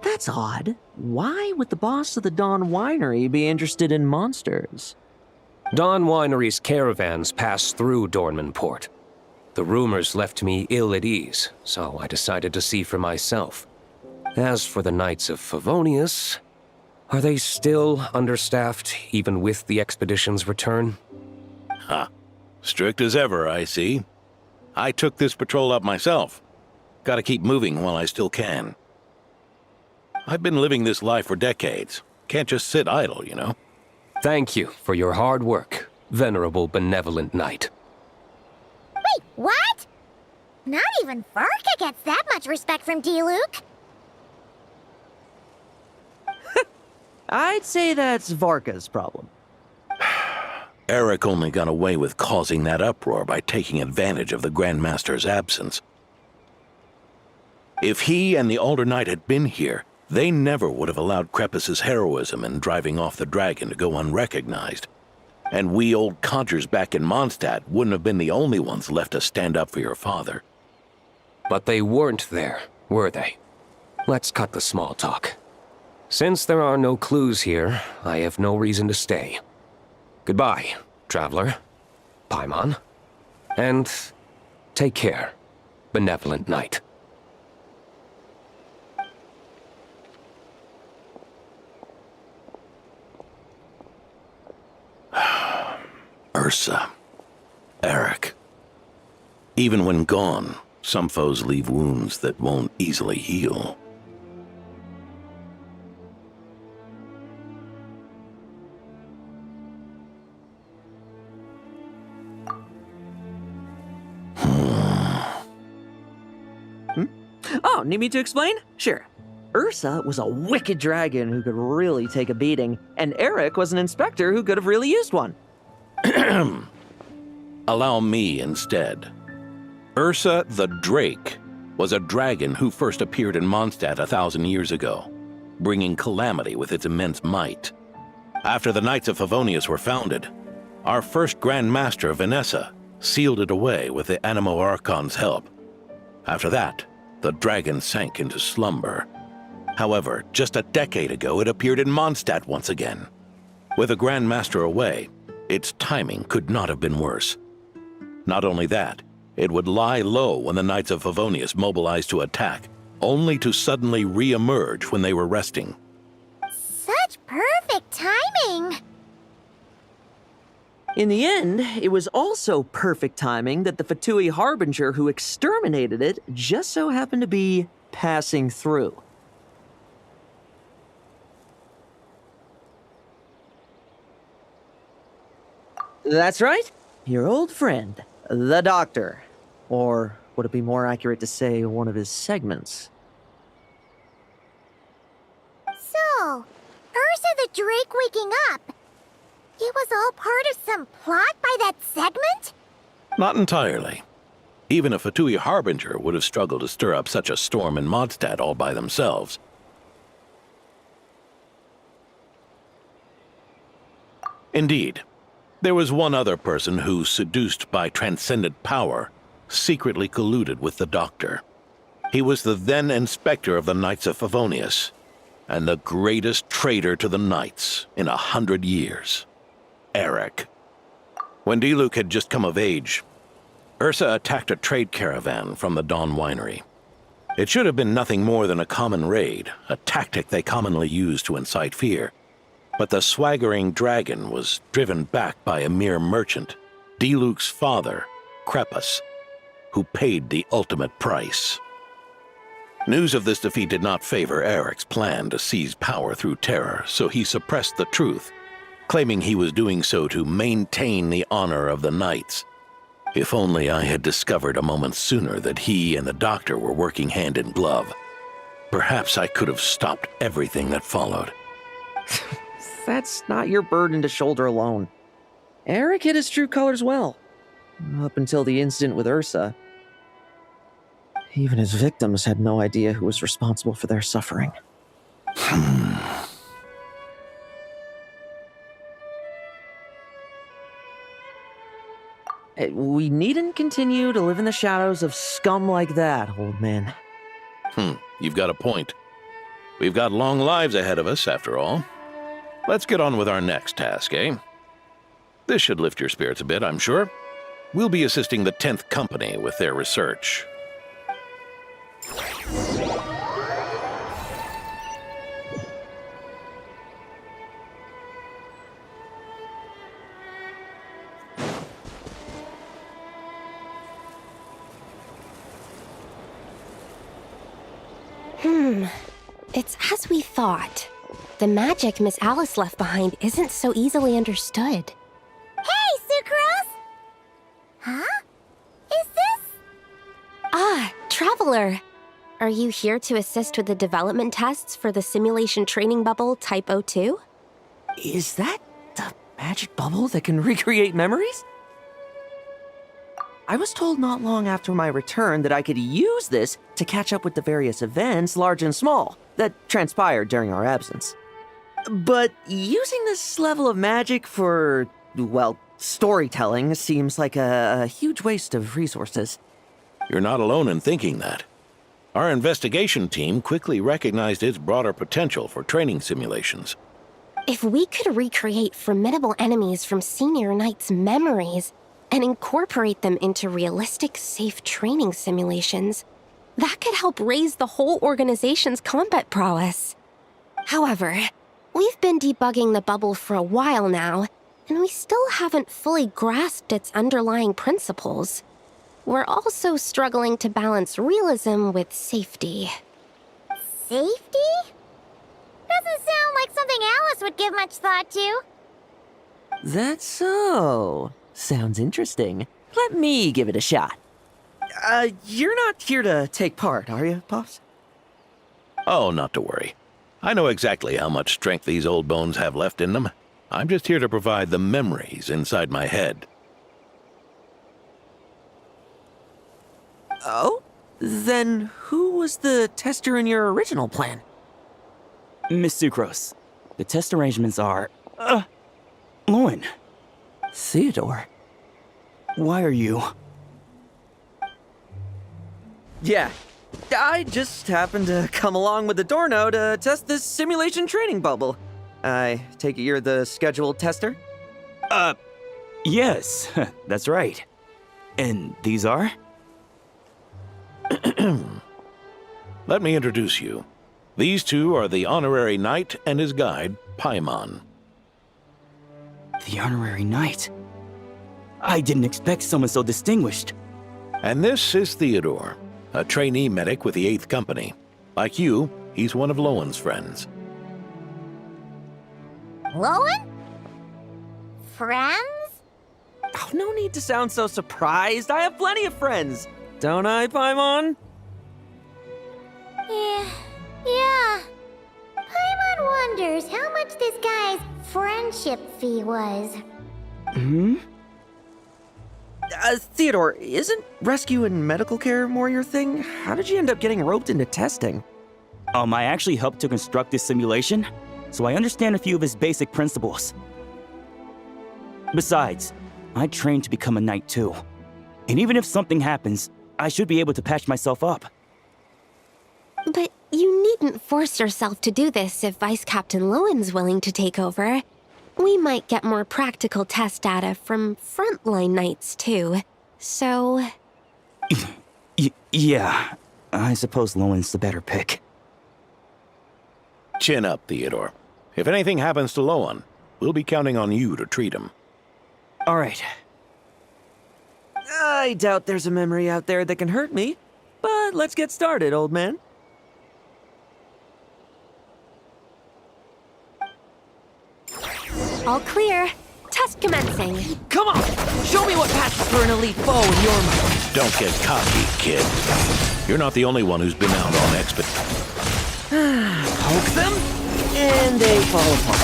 That's odd. Why would the boss of the Dawn Winery be interested in monsters? Dawn Winery's caravans pass through Dornman Port. The rumors left me ill at ease, so I decided to see for myself. As for the Knights of Favonius, are they still understaffed even with the expedition's return? Ha. Strict as ever, I see. I took this patrol up myself. Gotta keep moving while I still can. I've been living this life for decades. Can't just sit idle, you know? Thank you for your hard work, venerable benevolent knight. Wait, what? Not even Varka gets that much respect from D-Luke. I'd say that's Varka's problem. Eric only got away with causing that uproar by taking advantage of the Grandmaster's absence. If he and the Alder Knight had been here, they never would have allowed Krepus's heroism in driving off the dragon to go unrecognized. And we old codgers back in Mondstadt wouldn't have been the only ones left to stand up for your father. But they weren't there, were they? Let's cut the small talk. Since there are no clues here, I have no reason to stay. Goodbye, Traveler, Paimon, and take care, benevolent knight. Ursa. Eric. Even when gone, some foes leave wounds that won't easily heal. Oh, need me to explain? Sure. Ursa was a wicked dragon who could really take a beating, and Eric was an inspector who could have really used one. Allow me instead. Ursa the Drake was a dragon who first appeared in Mondstadt 1,000 years ago, bringing calamity with its immense might. After the Knights of Favonius were founded, our first Grand Master, Vanessa, sealed it away with the Animo Archon's help. After that, the dragon sank into slumber. However, just a decade ago, it appeared in Mondstadt once again. With the Grand Master away, its timing could not have been worse. Not only that, it would lie low when the Knights of Favonius mobilized to attack, only to suddenly re-emerge when they were resting. Such perfect timing! In the end, it was also perfect timing that the Fatui Harbinger who exterminated it just so happened to be passing through. That's right, your old friend, the Doctor. Or would it be more accurate to say one of his segments? So, Ursa the Drake waking up. It was all part of some plot by that segment? Not entirely. Even a Fatui Harbinger would have struggled to stir up such a storm in Mondstadt all by themselves. Indeed, there was one other person who, seduced by transcendent power, secretly colluded with the Doctor. He was the then Inspector of the Knights of Favonius, and the greatest traitor to the Knights in 100 years. Eric. When D-Luke had just come of age, Ursa attacked a trade caravan from the Dawn Winery. It should have been nothing more than a common raid, a tactic they commonly use to incite fear. But the swaggering dragon was driven back by a mere merchant, Diluc's father, Crepus, who paid the ultimate price. News of this defeat did not favor Eric's plan to seize power through terror, so he suppressed the truth, claiming he was doing so to maintain the honor of the Knights. If only I had discovered a moment sooner that he and the doctor were working hand in glove. Perhaps I could have stopped everything that followed. That's not your burden to shoulder alone. Eric hid his true colors well. Up until the incident with Ursa. Even his victims had no idea who was responsible for their suffering. We needn't continue to live in the shadows of scum like that, old man. You've got a point. We've got long lives ahead of us, after all. Let's get on with our next task, eh? This should lift your spirits a bit, I'm sure. We'll be assisting the 10th Company with their research. It's as we thought. The magic Miss Alice left behind isn't so easily understood. Hey, Sucrose! Huh? Is this? Traveler. Are you here to assist with the development tests for the simulation training bubble Type 02? Is that the magic bubble that can recreate memories? I was told not long after my return that I could use this to catch up with the various events, large and small, that transpired during our absence. But using this level of magic for, well, storytelling seems like a huge waste of resources. You're not alone in thinking that. Our investigation team quickly recognized its broader potential for training simulations. If we could recreate formidable enemies from Senior Knight's memories and incorporate them into realistic, safe training simulations, that could help raise the whole organization's combat prowess. However, we've been debugging the bubble for a while now, and we still haven't fully grasped its underlying principles. We're also struggling to balance realism with safety. Safety? Doesn't sound like something Alice would give much thought to. That's so. Sounds interesting. Let me give it a shot. You're not here to take part, are you, Pops? Oh, not to worry. I know exactly how much strength these old bones have left in them. I'm just here to provide the memories inside my head. Oh? Then who was the tester in your original plan? Miss Sucrose, the test arrangements are... Lauren. Theodore. Why are you... Yeah, I just happened to come along with the Dorno to test this simulation training bubble. I take it you're the scheduled tester? Yes, that's right. And these are? Let me introduce you. These two are the honorary knight and his guide, Paimon. The honorary knight? I didn't expect someone so distinguished. And this is Theodore, a trainee medic with the 8th Company. Like you, he's one of Lowen's friends. Lowen? Friends? Oh, no need to sound so surprised. I have plenty of friends. Don't I, Paimon? Yeah. Paimon wonders how much this guy's friendship fee was. Theodore, isn't rescue and medical care more your thing? How did you end up getting roped into testing? I actually helped to construct this simulation, so I understand a few of his basic principles. Besides, I trained to become a knight too. And even if something happens, I should be able to patch myself up. But you needn't force yourself to do this if Vice Captain Lowen's willing to take over. We might get more practical test data from frontline knights too, So... Yeah, I suppose Lowen's the better pick. Chin up, Theodore. If anything happens to Lowen, we'll be counting on you to treat him. All right. I doubt there's a memory out there that can hurt me, but let's get started, old man. All clear. Test commencing. Come on! Show me what passes for an elite foe in your mind. Don't get cocky, kid. You're not the only one who's been out on expedition. Poke them, and they fall apart.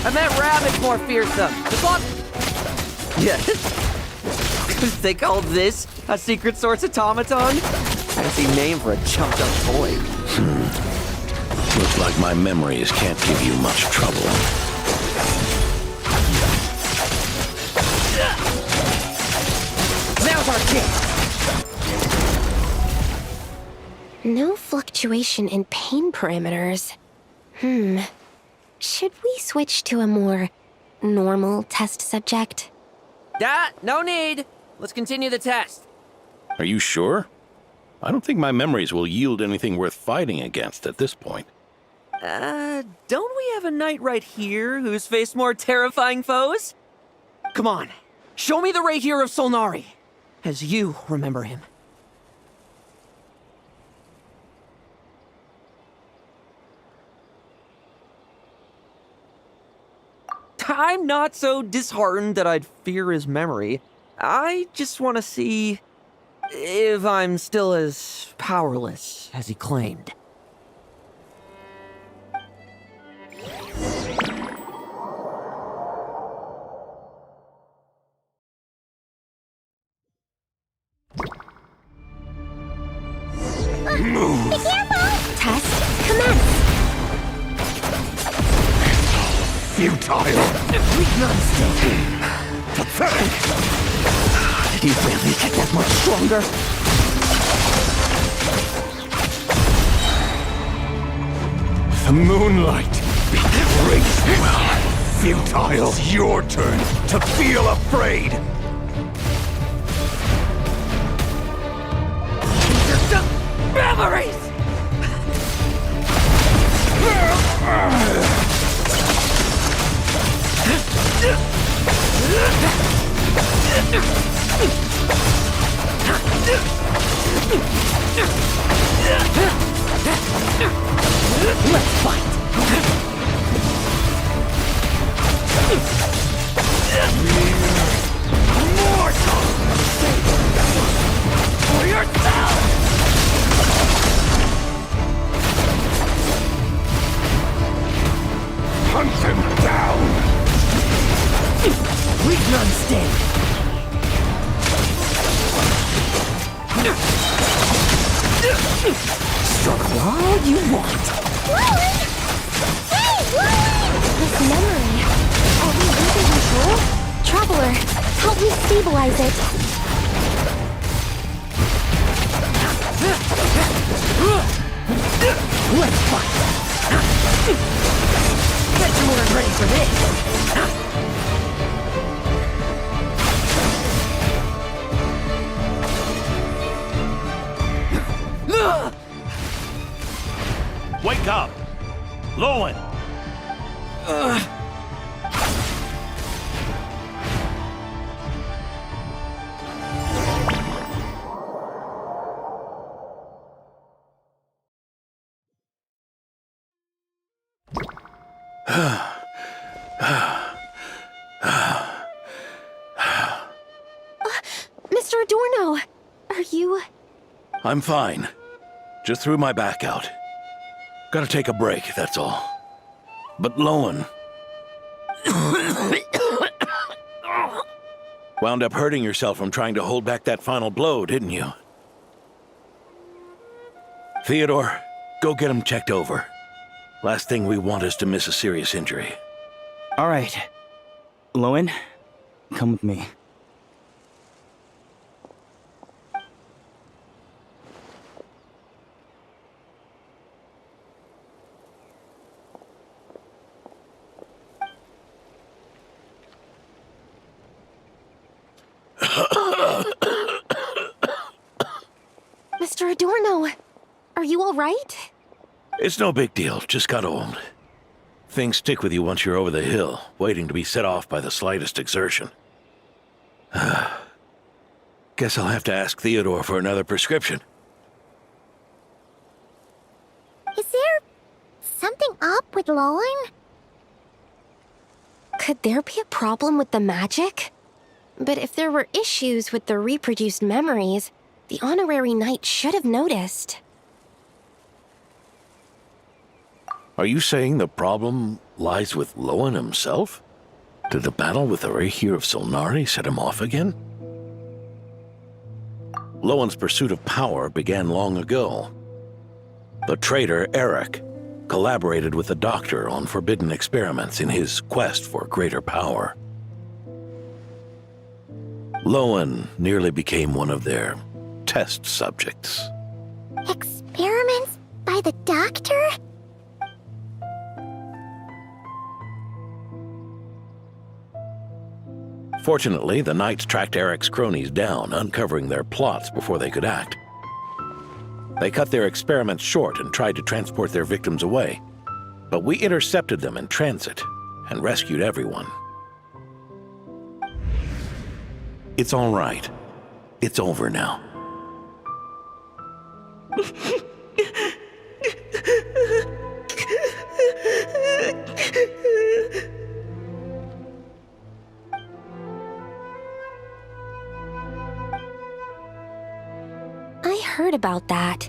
I met rabbits more fearsome. Just walk. Yeah. They call this a secret source automaton? Fancy name for a chumped up toy. Looks like my memories can't give you much trouble. Now's our chance. No fluctuation in pain parameters. Should we switch to a more normal test subject? No need. Let's continue the test. Are you sure? I don't think my memories will yield anything worth fighting against at this point. Don't we have a knight right here who's faced more terrifying foes? Come on, show me the Rapier of Solnari, as you remember him. I'm not so disheartened that I'd fear his memory. I just want to see if I'm still as powerless as he claimed. Be careful! Test commence. Futile! Pathetic! Did he really get that much stronger? The moonlight betrays me. Futile! It's your turn to feel afraid! Memories! Let's fight! Mortal! For yourself! Hunt him down! Leave none standing! Struggle all you want! Lowen! Hey, Lowen! This memory. Are we losing control? Traveler, help me stabilize it. Let's fight! Bet you weren't ready for this! Wake up! Lowen! Mr. Adorno, are you... I'm fine. Just threw my back out. Gotta take a break, that's all. But Lowen... wound up hurting yourself from trying to hold back that final blow, didn't you? Theodore, go get him checked over. Last thing we want is to miss a serious injury. All right. Lowen, come with me. you all right? It's no big deal, just got old. Things stick with you once you're over the hill, waiting to be set off by the slightest exertion. Guess I'll have to ask Theodore for another prescription. Is there something up with Lowen? Could there be a problem with the magic? But if there were issues with the reproduced memories, the honorary knight should have noticed. Are you saying the problem lies with Lowen himself? Did the battle with the Reikir of Solnari set him off again? Lowen's pursuit of power began long ago. The traitor, Eric, collaborated with the Doctor on forbidden experiments in his quest for greater power. Lowen nearly became one of their test subjects. Experiments by the Doctor? Fortunately, the Knights tracked Eric's cronies down, uncovering their plots before they could act. They cut their experiments short and tried to transport their victims away. But we intercepted them in transit and rescued everyone. It's all right. It's over now. I heard about that.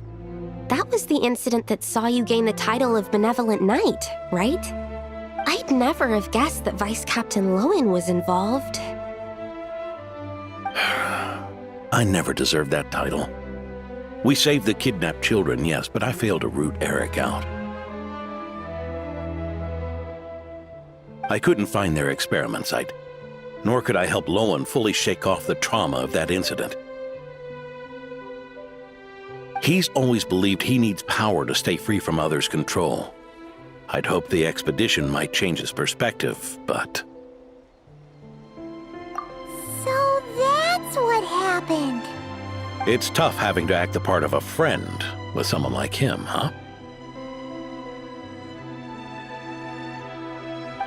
That was the incident that saw you gain the title of Benevolent Knight, right? I'd never have guessed that Vice Captain Lowen was involved. I never deserved that title. We saved the kidnapped children, yes, but I failed to root Eric out. I couldn't find their experiment site, nor could I help Lowen fully shake off the trauma of that incident. He's always believed he needs power to stay free from others' control. I'd hoped the expedition might change his perspective, but... So that's what happened. It's tough having to act the part of a friend with someone like him, huh?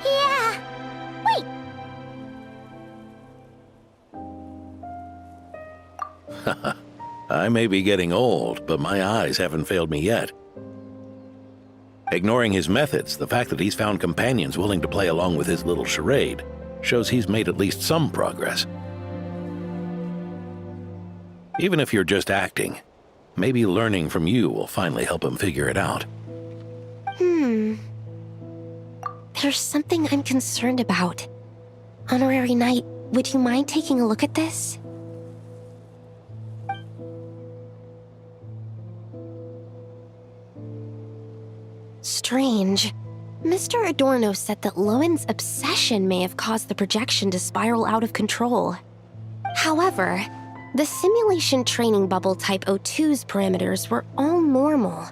Yeah. Wait. I may be getting old, but my eyes haven't failed me yet. Ignoring his methods, the fact that he's found companions willing to play along with his little charade shows he's made at least some progress. Even if you're just acting, maybe learning from you will finally help him figure it out. There's something I'm concerned about. Honorary Knight, would you mind taking a look at this? Strange. Mr. Adorno said that Lowen's obsession may have caused the projection to spiral out of control. However, the simulation training bubble type O2's parameters were all normal.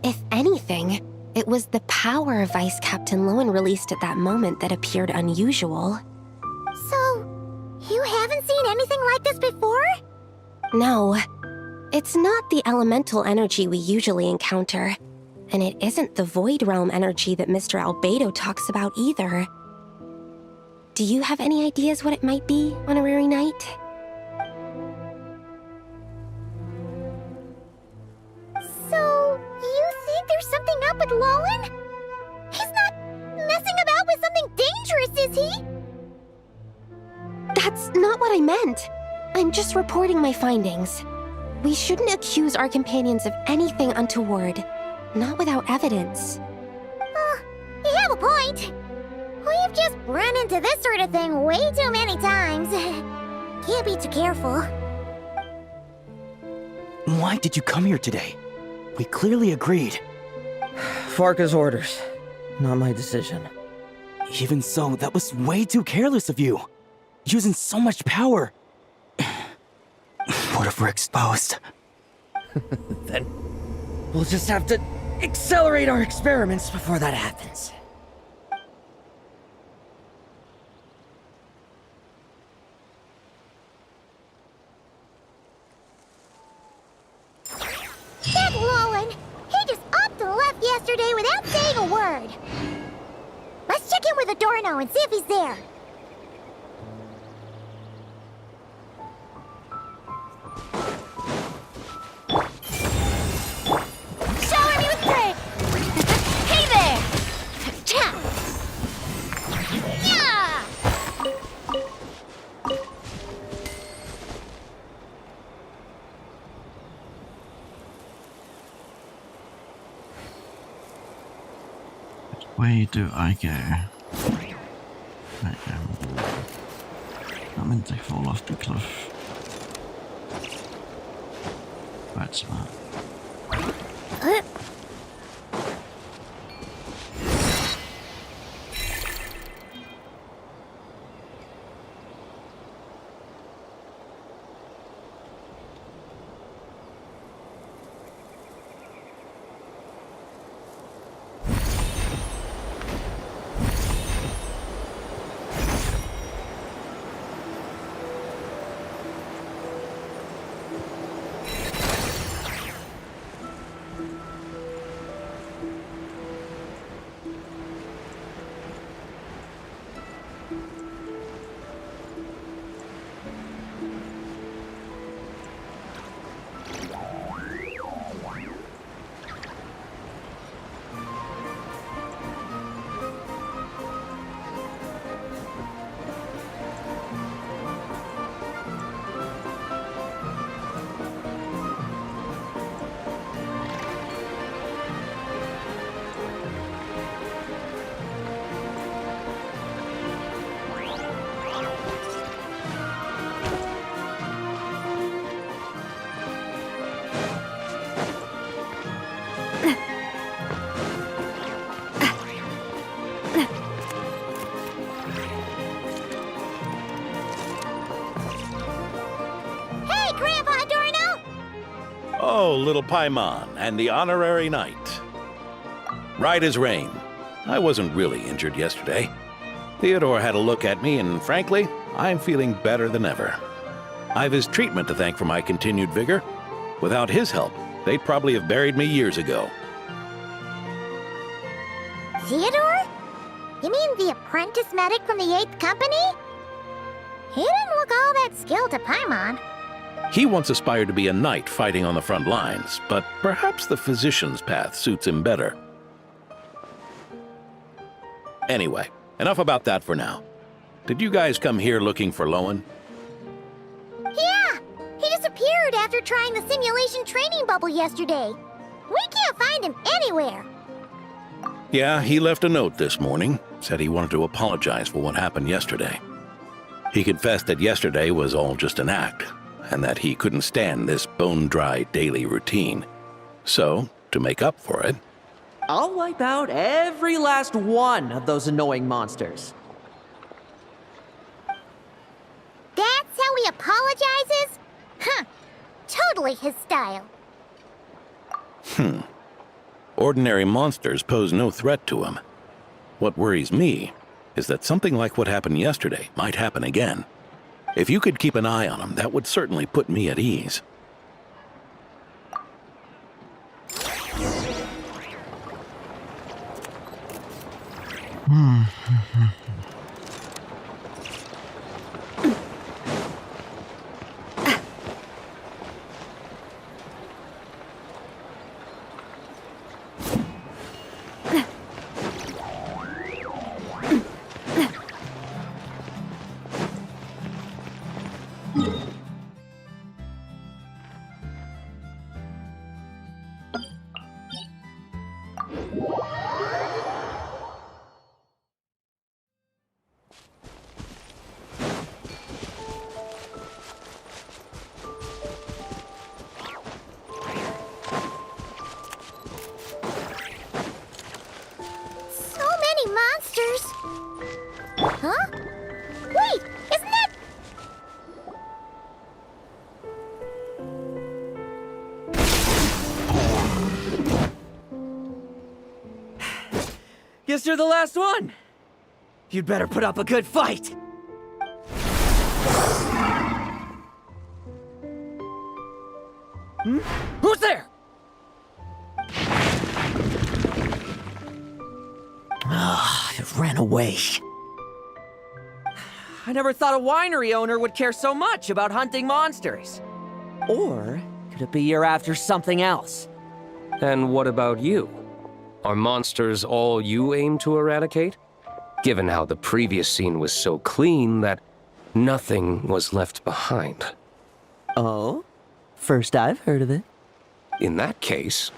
If anything, it was the power Vice Captain Lowen released at that moment that appeared unusual. So, you haven't seen anything like this before? No, it's not the elemental energy we usually encounter. And it isn't the Void Realm energy that Mr. Albedo talks about either. Do you have any ideas what it might be, Honorary Knight? So, you think there's something up with Lowen? He's not messing about with something dangerous, is he? That's not what I meant. I'm just reporting my findings. We shouldn't accuse our companions of anything untoward. Not without evidence. You have a point. We've just run into this sort of thing way too many times. Can't be too careful. Why did you come here today? We clearly agreed. Farka's orders. Not my decision. Even so, that was way too careless of you. Using so much power. What if we're exposed? Then we'll just have to accelerate our experiments before that happens. That Lowen! He getting a word. Let's check in with Adorno and see if he's there. Shower me with praise! Hey there! Cha! Yeah! Where do I go? I'm meant to fall off the cliff. Quite smart. Oh, little Paimon and the honorary knight. Right as rain. I wasn't really injured yesterday. Theodore had a look at me, and frankly, I'm feeling better than ever. I've his treatment to thank for my continued vigor. Without his help, they'd probably have buried me years ago. Theodore? You mean the apprentice medic from the 8th Company? He didn't look all that skilled to Paimon. He once aspired to be a knight fighting on the front lines, but perhaps the physician's path suits him better. Anyway, enough about that for now. Did you guys come here looking for Lowen? Yeah! He disappeared after trying the simulation training bubble yesterday. We can't find him anywhere. Yeah, he left a note this morning. Said he wanted to apologize for what happened yesterday. He confessed that yesterday was all just an act, and that he couldn't stand this bone-dry daily routine. So, to make up for it, I'll wipe out every last one of those annoying monsters. That's how he apologizes? Huh. Totally his style. Ordinary monsters pose no threat to him. What worries me is that something like what happened yesterday might happen again. If you could keep an eye on him, that would certainly put me at ease. Huh? Wait, isn't that... Guess you're the last one. You'd better put up a good fight. Who's there? It ran away. I never thought a winery owner would care so much about hunting monsters. Or could it be you're after something else? And what about you? Are monsters all you aim to eradicate? Given how the previous scene was so clean that nothing was left behind. Oh? First I've heard of it. In that case,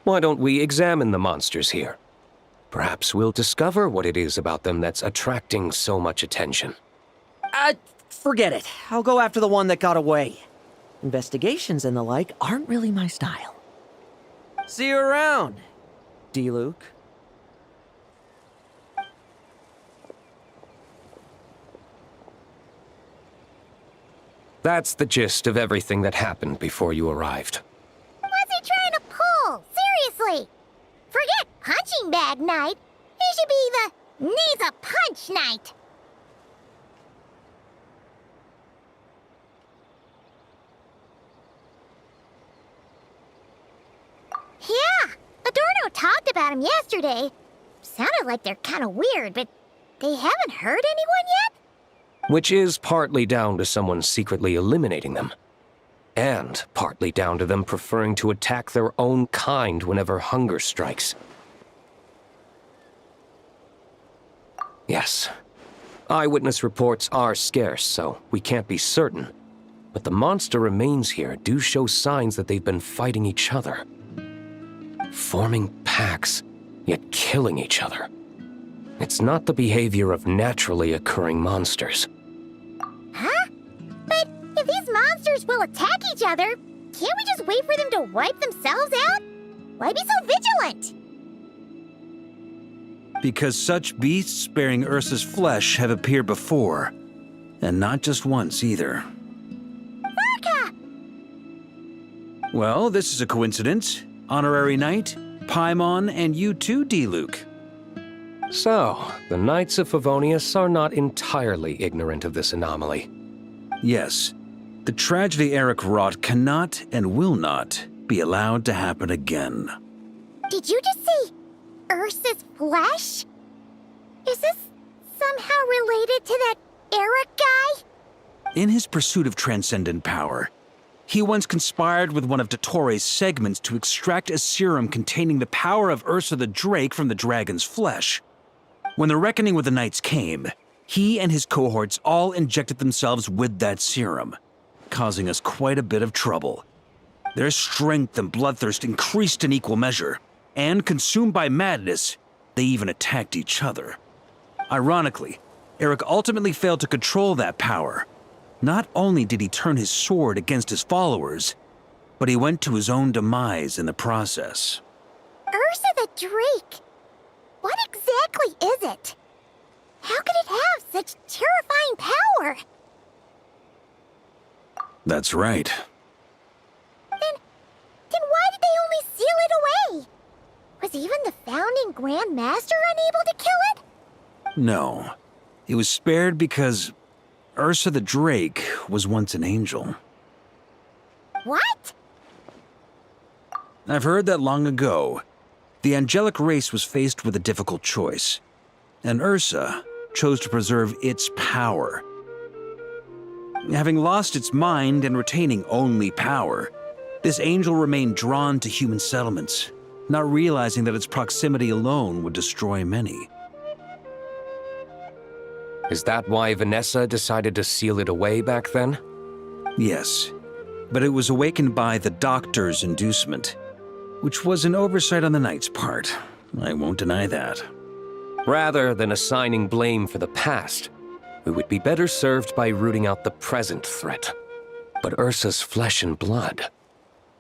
why don't we examine the monsters here? Perhaps we'll discover what it is about them that's attracting so much attention. Forget it. I'll go after the one that got away. Investigations and the like aren't really my style. See you around, D-Luke. That's the gist of everything that happened before you arrived. What's he trying to pull? Seriously! Forget punching bag night. It should be the needs a punch night. Yeah, Adorno talked about him yesterday. Sounded like they're kind of weird, but they haven't hurt anyone yet? Which is partly down to someone secretly eliminating them. And partly down to them preferring to attack their own kind whenever hunger strikes. Yes, eyewitness reports are scarce, so we can't be certain. But the monster remains here do show signs that they've been fighting each other. Forming packs, yet killing each other. It's not the behavior of naturally occurring monsters. Huh? But if these monsters will attack each other, can't we just wait for them to wipe themselves out? Why be so vigilant? Because such beasts bearing Ursa's flesh have appeared before. And not just once either. Varka! Well, this is a coincidence. Honorary Knight, Paimon, and you too, D-Luke. So, the Knights of Favonius are not entirely ignorant of this anomaly. Yes. The tragedy Eric wrought cannot and will not be allowed to happen again. Did you just say Ursa's flesh? Is this somehow related to that Eric guy? In his pursuit of transcendent power, he once conspired with one of Dottoro's segments to extract a serum containing the power of Ursa the Drake from the dragon's flesh. When the reckoning with the Knights came, he and his cohorts all injected themselves with that serum, causing us quite a bit of trouble. Their strength and bloodthirst increased in equal measure, and consumed by madness, they even attacked each other. Ironically, Eric ultimately failed to control that power. Not only did he turn his sword against his followers, but he went to his own demise in the process. Ursa the Drake? What exactly is it? How could it have such terrifying power? That's right. Then why did they only seal it away? Was even the founding Grand Master unable to kill it? No. It was spared because Ursa the Drake was once an angel. What? I've heard that long ago, the angelic race was faced with a difficult choice, and Ursa chose to preserve its power. Having lost its mind and retaining only power, this angel remained drawn to human settlements, not realizing that its proximity alone would destroy many. Is that why Vanessa decided to seal it away back then? Yes, but it was awakened by the Doctor's inducement, which was an oversight on the Knight's part. I won't deny that. Rather than assigning blame for the past, we would be better served by rooting out the present threat. But Ursa's flesh and blood,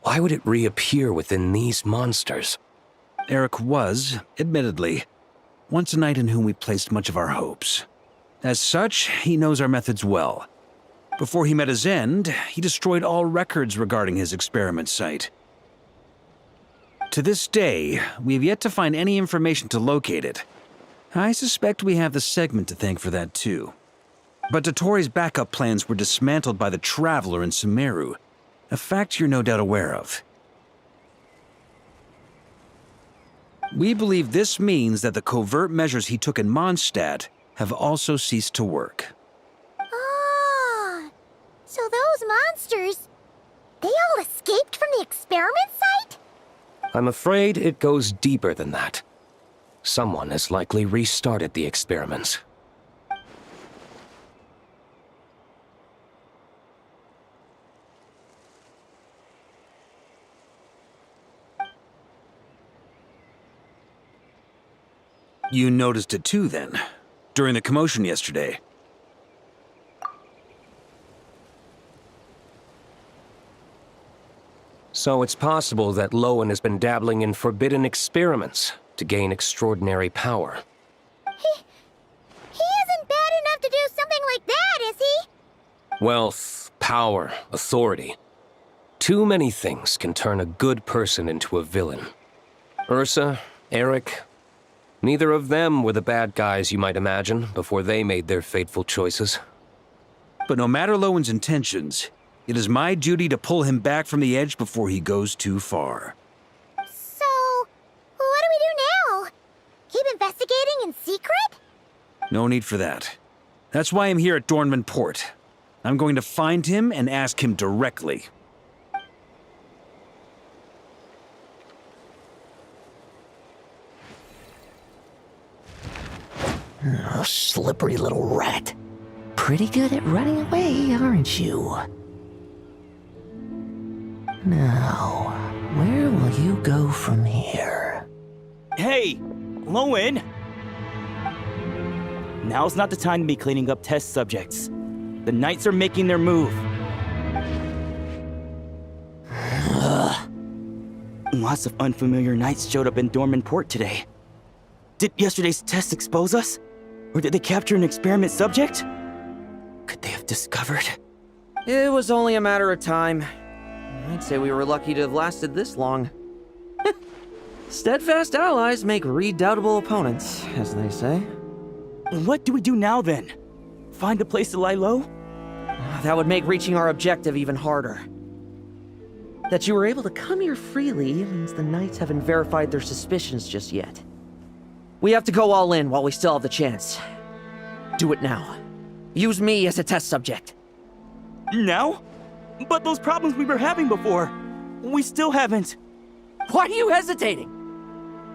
why would it reappear within these monsters? Eric was, admittedly, once a knight in whom we placed much of our hopes. As such, he knows our methods well. Before he met his end, he destroyed all records regarding his experiment site. To this day, we have yet to find any information to locate it. I suspect we have the segment to thank for that too. But Dottoro's backup plans were dismantled by the Traveler in Sumeru, a fact you're no doubt aware of. We believe this means that the covert measures he took in Mondstadt have also ceased to work. Ah, so those monsters, they all escaped from the experiment site? I'm afraid it goes deeper than that. Someone has likely restarted the experiments. You noticed it too, then, during the commotion yesterday. So it's possible that Lowen has been dabbling in forbidden experiments to gain extraordinary power. He isn't bad enough to do something like that, is he? Wealth, power, authority. Too many things can turn a good person into a villain. Ursa, Eric, neither of them were the bad guys you might imagine before they made their fateful choices. But no matter Lowen's intentions, it is my duty to pull him back from the edge before he goes too far. So, what do we do now? Keep investigating in secret? No need for that. That's why I'm here at Dornman Port. I'm going to find him and ask him directly. Oh, slippery little rat. Pretty good at running away, aren't you? Now, where will you go from here? Hey, Lowen! Now's not the time to be cleaning up test subjects. The Knights are making their move. Lots of unfamiliar Knights showed up in Dorman Port today. Did yesterday's test expose us? Or did they capture an experiment subject? Could they have discovered? It was only a matter of time. I'd say we were lucky to have lasted this long. Steadfast allies make redoubtable opponents, as they say. What do we do now, then? Find a place to lie low? That would make reaching our objective even harder. That you were able to come here freely means the Knights haven't verified their suspicions just yet. We have to go all in while we still have the chance. Do it now. Use me as a test subject. Now? But those problems we were having before, we still haven't. Why are you hesitating?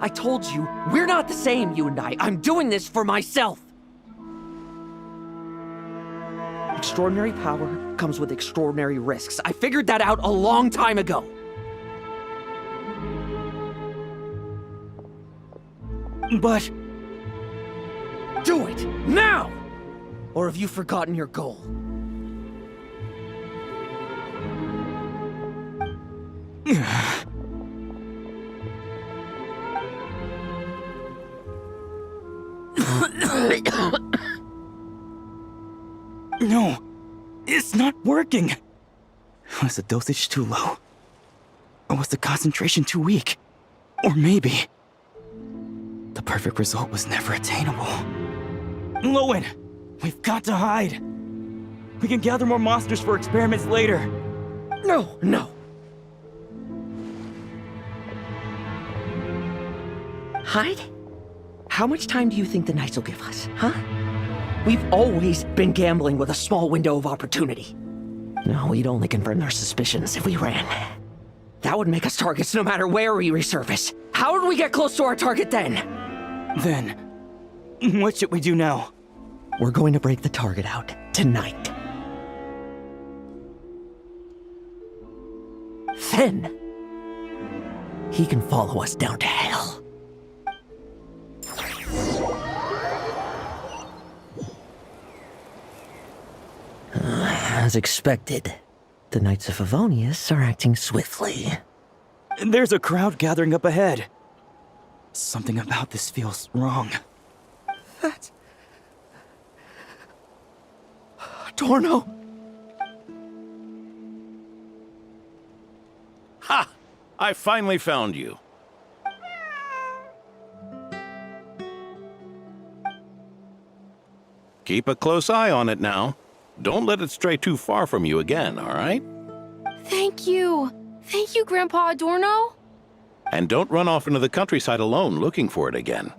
I told you, we're not the same, you and I. I'm doing this for myself. Extraordinary power comes with extraordinary risks. I figured that out a long time ago. But... do it, now! Or have you forgotten your goal? No, it's not working. Was the dosage too low? Or was the concentration too weak? Or maybe... the perfect result was never attainable. Lowen, we've got to hide. We can gather more monsters for experiments later. No, no. Hide? How much time do you think the Knights will give us, huh? We've always been gambling with a small window of opportunity. No, we'd only confirm their suspicions if we ran. That would make us targets no matter where we resurface. How would we get close to our target then? Then, what should we do now? We're going to break the target out tonight. Then, he can follow us down to hell. As expected, the Knights of Favonius are acting swiftly. There's a crowd gathering up ahead. Something about this feels wrong. That's... Torno! Ha! I finally found you. Keep a close eye on it now. Don't let it stray too far from you again, all right? Thank you. Thank you, Grandpa Adorno. And don't run off into the countryside alone looking for it again.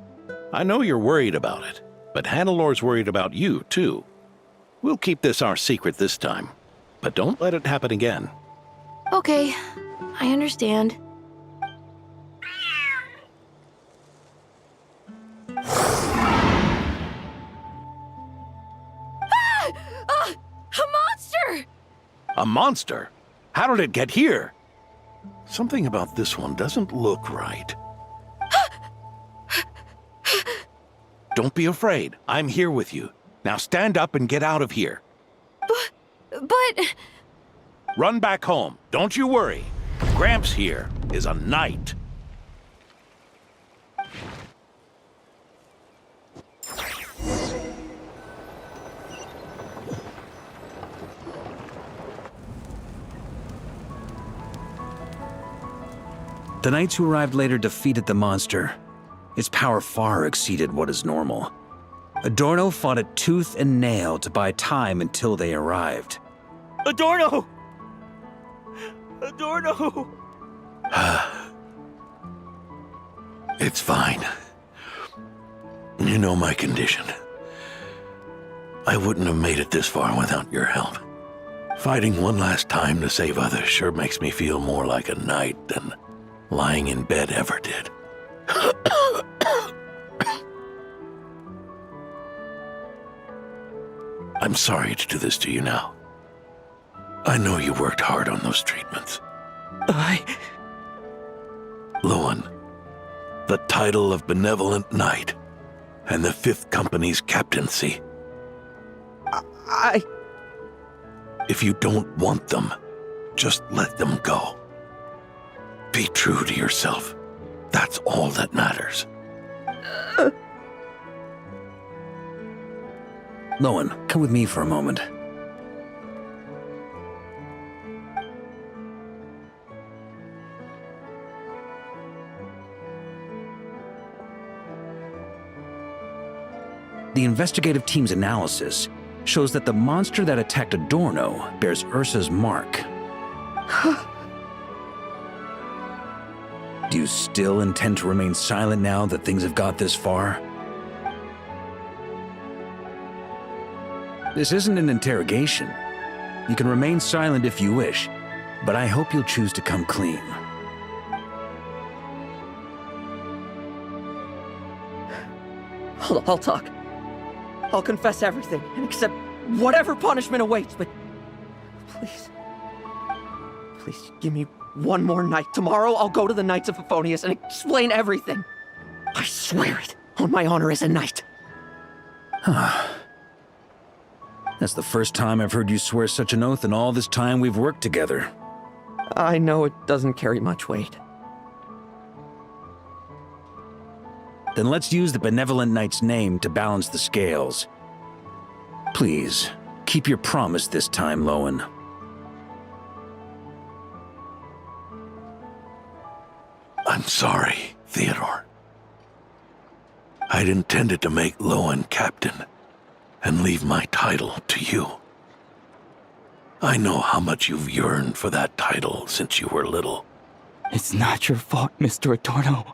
I know you're worried about it, but Hannelor's worried about you, too. We'll keep this our secret this time, but don't let it happen again. Okay, I understand. A monster! A monster? How did it get here? Something about this one doesn't look right. Don't be afraid. I'm here with you. Now stand up and get out of here. But... Run back home. Don't you worry. Gramps here is a knight. The knights who arrived later defeated the monster. Its power far exceeded what is normal. Adorno fought it tooth and nail to buy time until they arrived. Adorno! Adorno! It's fine. You know my condition. I wouldn't have made it this far without your help. Fighting one last time to save others sure makes me feel more like a knight than lying in bed ever did. I'm sorry to do this to you now. I know you worked hard on those treatments. Lowen, the title of Benevolent Knight and the 5th Company's captaincy. If you don't want them, just let them go. Be true to yourself. That's all that matters. Lowen, come with me for a moment. The investigative team's analysis shows that the monster that attacked Adorno bears Ursa's mark. Do you still intend to remain silent now that things have got this far? This isn't an interrogation. You can remain silent if you wish, but I hope you'll choose to come clean. I'll talk. I'll confess everything and accept whatever punishment awaits, but please, please give me one more night. Tomorrow I'll go to the Knights of Favonius and explain everything. I swear it on my honor as a knight. That's the first time I've heard you swear such an oath in all this time we've worked together. I know it doesn't carry much weight. Then let's use the Benevolent Knight's name to balance the scales. Please, keep your promise this time, Lowen. I'm sorry, Theodore. I'd intended to make Lowen captain and leave my title to you. I know how much you've yearned for that title since you were little. It's not your fault, Mr. Adorno.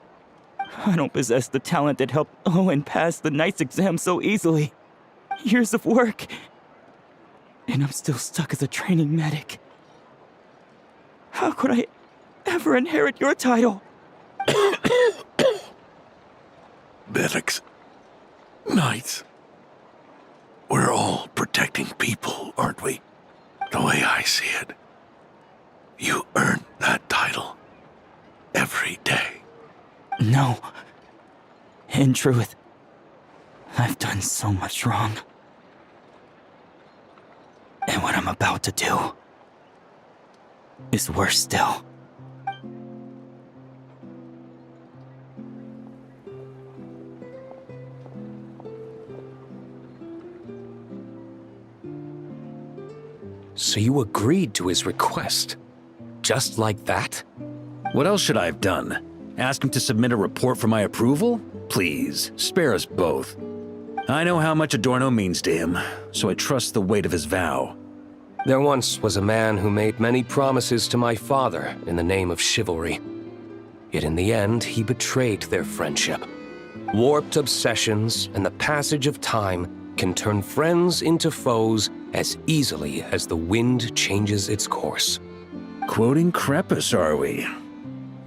I don't possess the talent that helped Owen pass the Knight's exam so easily. Years of work. And I'm still stuck as a training medic. How could I ever inherit your title? Medics, Knights, we're all protecting people, aren't we? The way I see it, you earned that title every day. No. In truth, I've done so much wrong. And what I'm about to do is worse still. So you agreed to his request? Just like that? What else should I have done? Ask him to submit a report for my approval? Please, spare us both. I know how much Adorno means to him, so I trust the weight of his vow. There once was a man who made many promises to my father in the name of chivalry. Yet in the end, he betrayed their friendship. Warped obsessions and the passage of time can turn friends into foes as easily as the wind changes its course. Quoting Crepus, are we?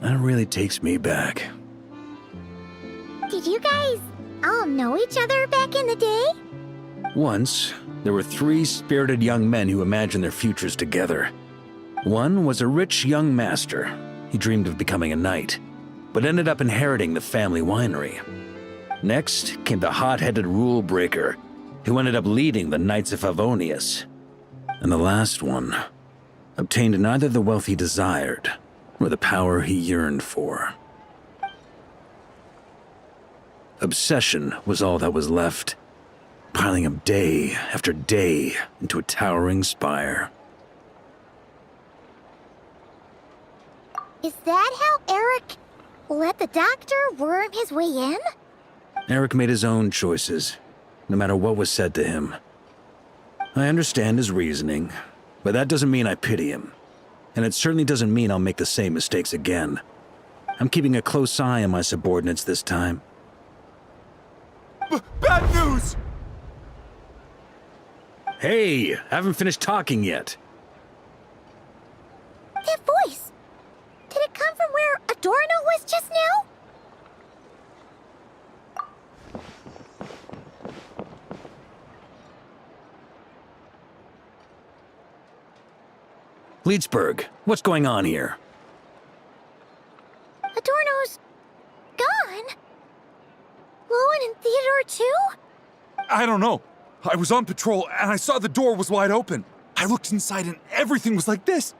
That really takes me back. Did you guys all know each other back in the day? Once, there were 3 spirited young men who imagined their futures together. One was a rich young master. He dreamed of becoming a knight, but ended up inheriting the family winery. Next came the hot-headed rule breaker, who ended up leading the Knights of Favonius. And the last one obtained neither the wealth he desired, nor the power he yearned for. Obsession was all that was left, piling up day after day into a towering spire. Is that how Eric let the doctor worm his way in? Eric made his own choices, no matter what was said to him. I understand his reasoning, but that doesn't mean I pity him. And it certainly doesn't mean I'll make the same mistakes again. I'm keeping a close eye on my subordinates this time. Bad news! Hey, haven't finished talking yet. That voice! Did it come from where Adorno was just now? Leedsburg, what's going on here? Adorno's gone? Lowen and Theodore too? I don't know. I was on patrol and I saw the door was wide open. I looked inside and everything was like this.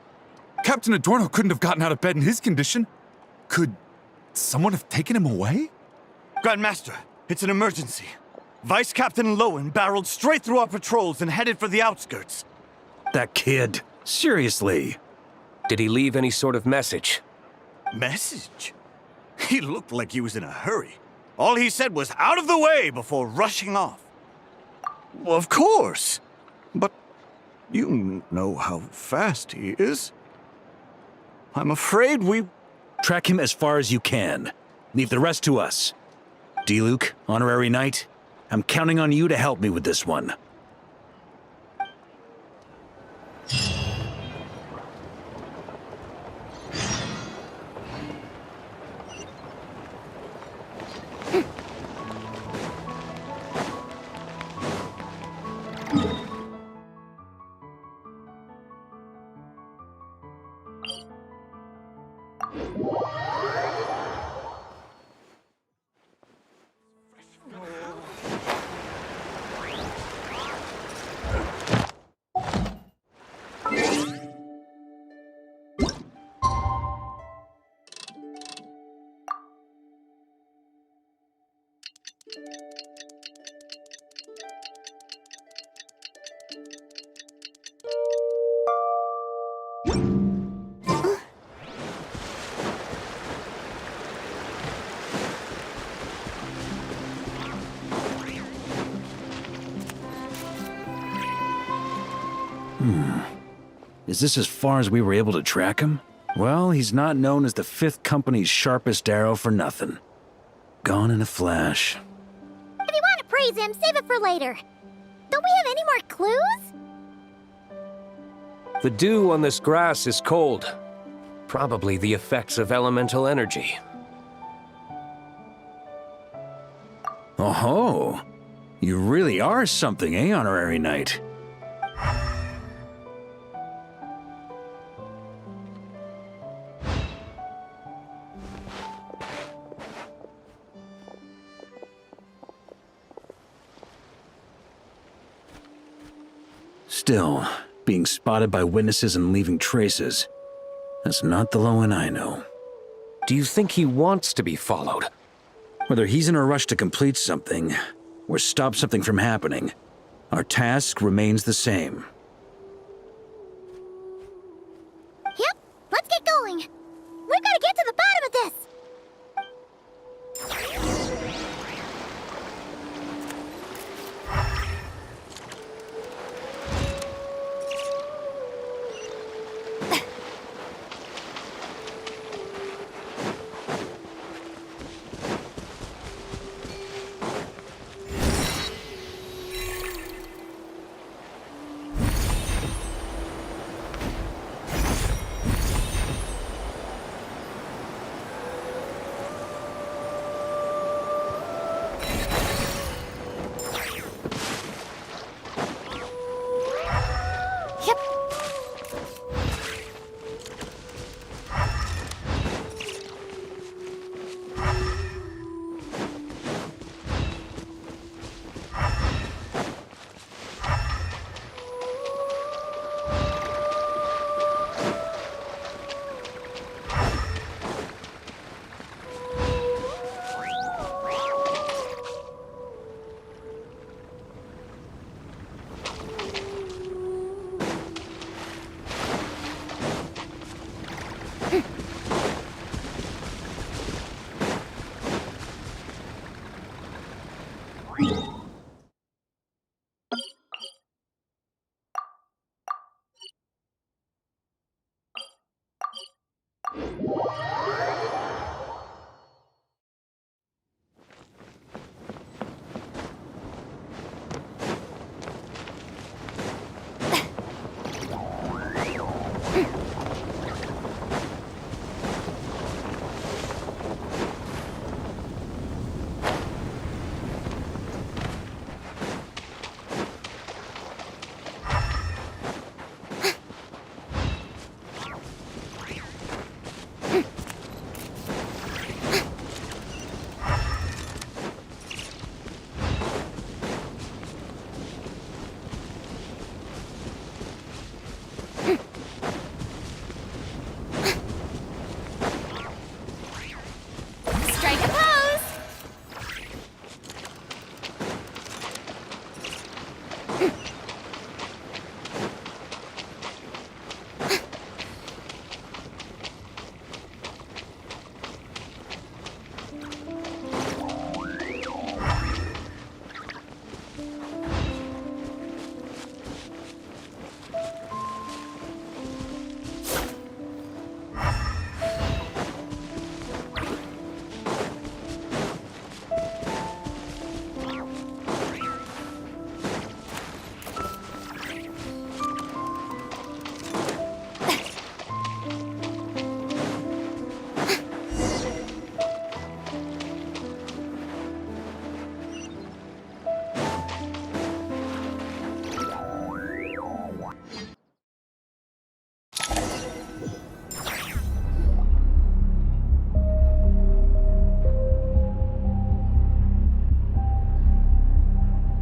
Captain Adorno couldn't have gotten out of bed in his condition. Could someone have taken him away? Grandmaster, it's an emergency. Vice Captain Lowen barreled straight through our patrols and headed for the outskirts. That kid. Seriously. Did he leave any sort of message? Message? He looked like he was in a hurry. All he said was out of the way before rushing off. Well, of course. But you know how fast he is. I'm afraid we... Track him as far as you can. Leave the rest to us. D-Luke, Honorary Knight, I'm counting on you to help me with this one. Is this as far as we were able to track him? Well, he's not known as the 5th Company's sharpest arrow for nothing. Gone in a flash. If you want to praise him, save it for later. Don't we have any more clues? The dew on this grass is cold. Probably the effects of elemental energy. Oh-ho! You really are something, eh, Honorary Knight? Still, being spotted by witnesses and leaving traces, that's not the Lowen I know. Do you think he wants to be followed? Whether he's in a rush to complete something, or stop something from happening, our task remains the same. Yep, let's get going. We've got to get to the bottom of this.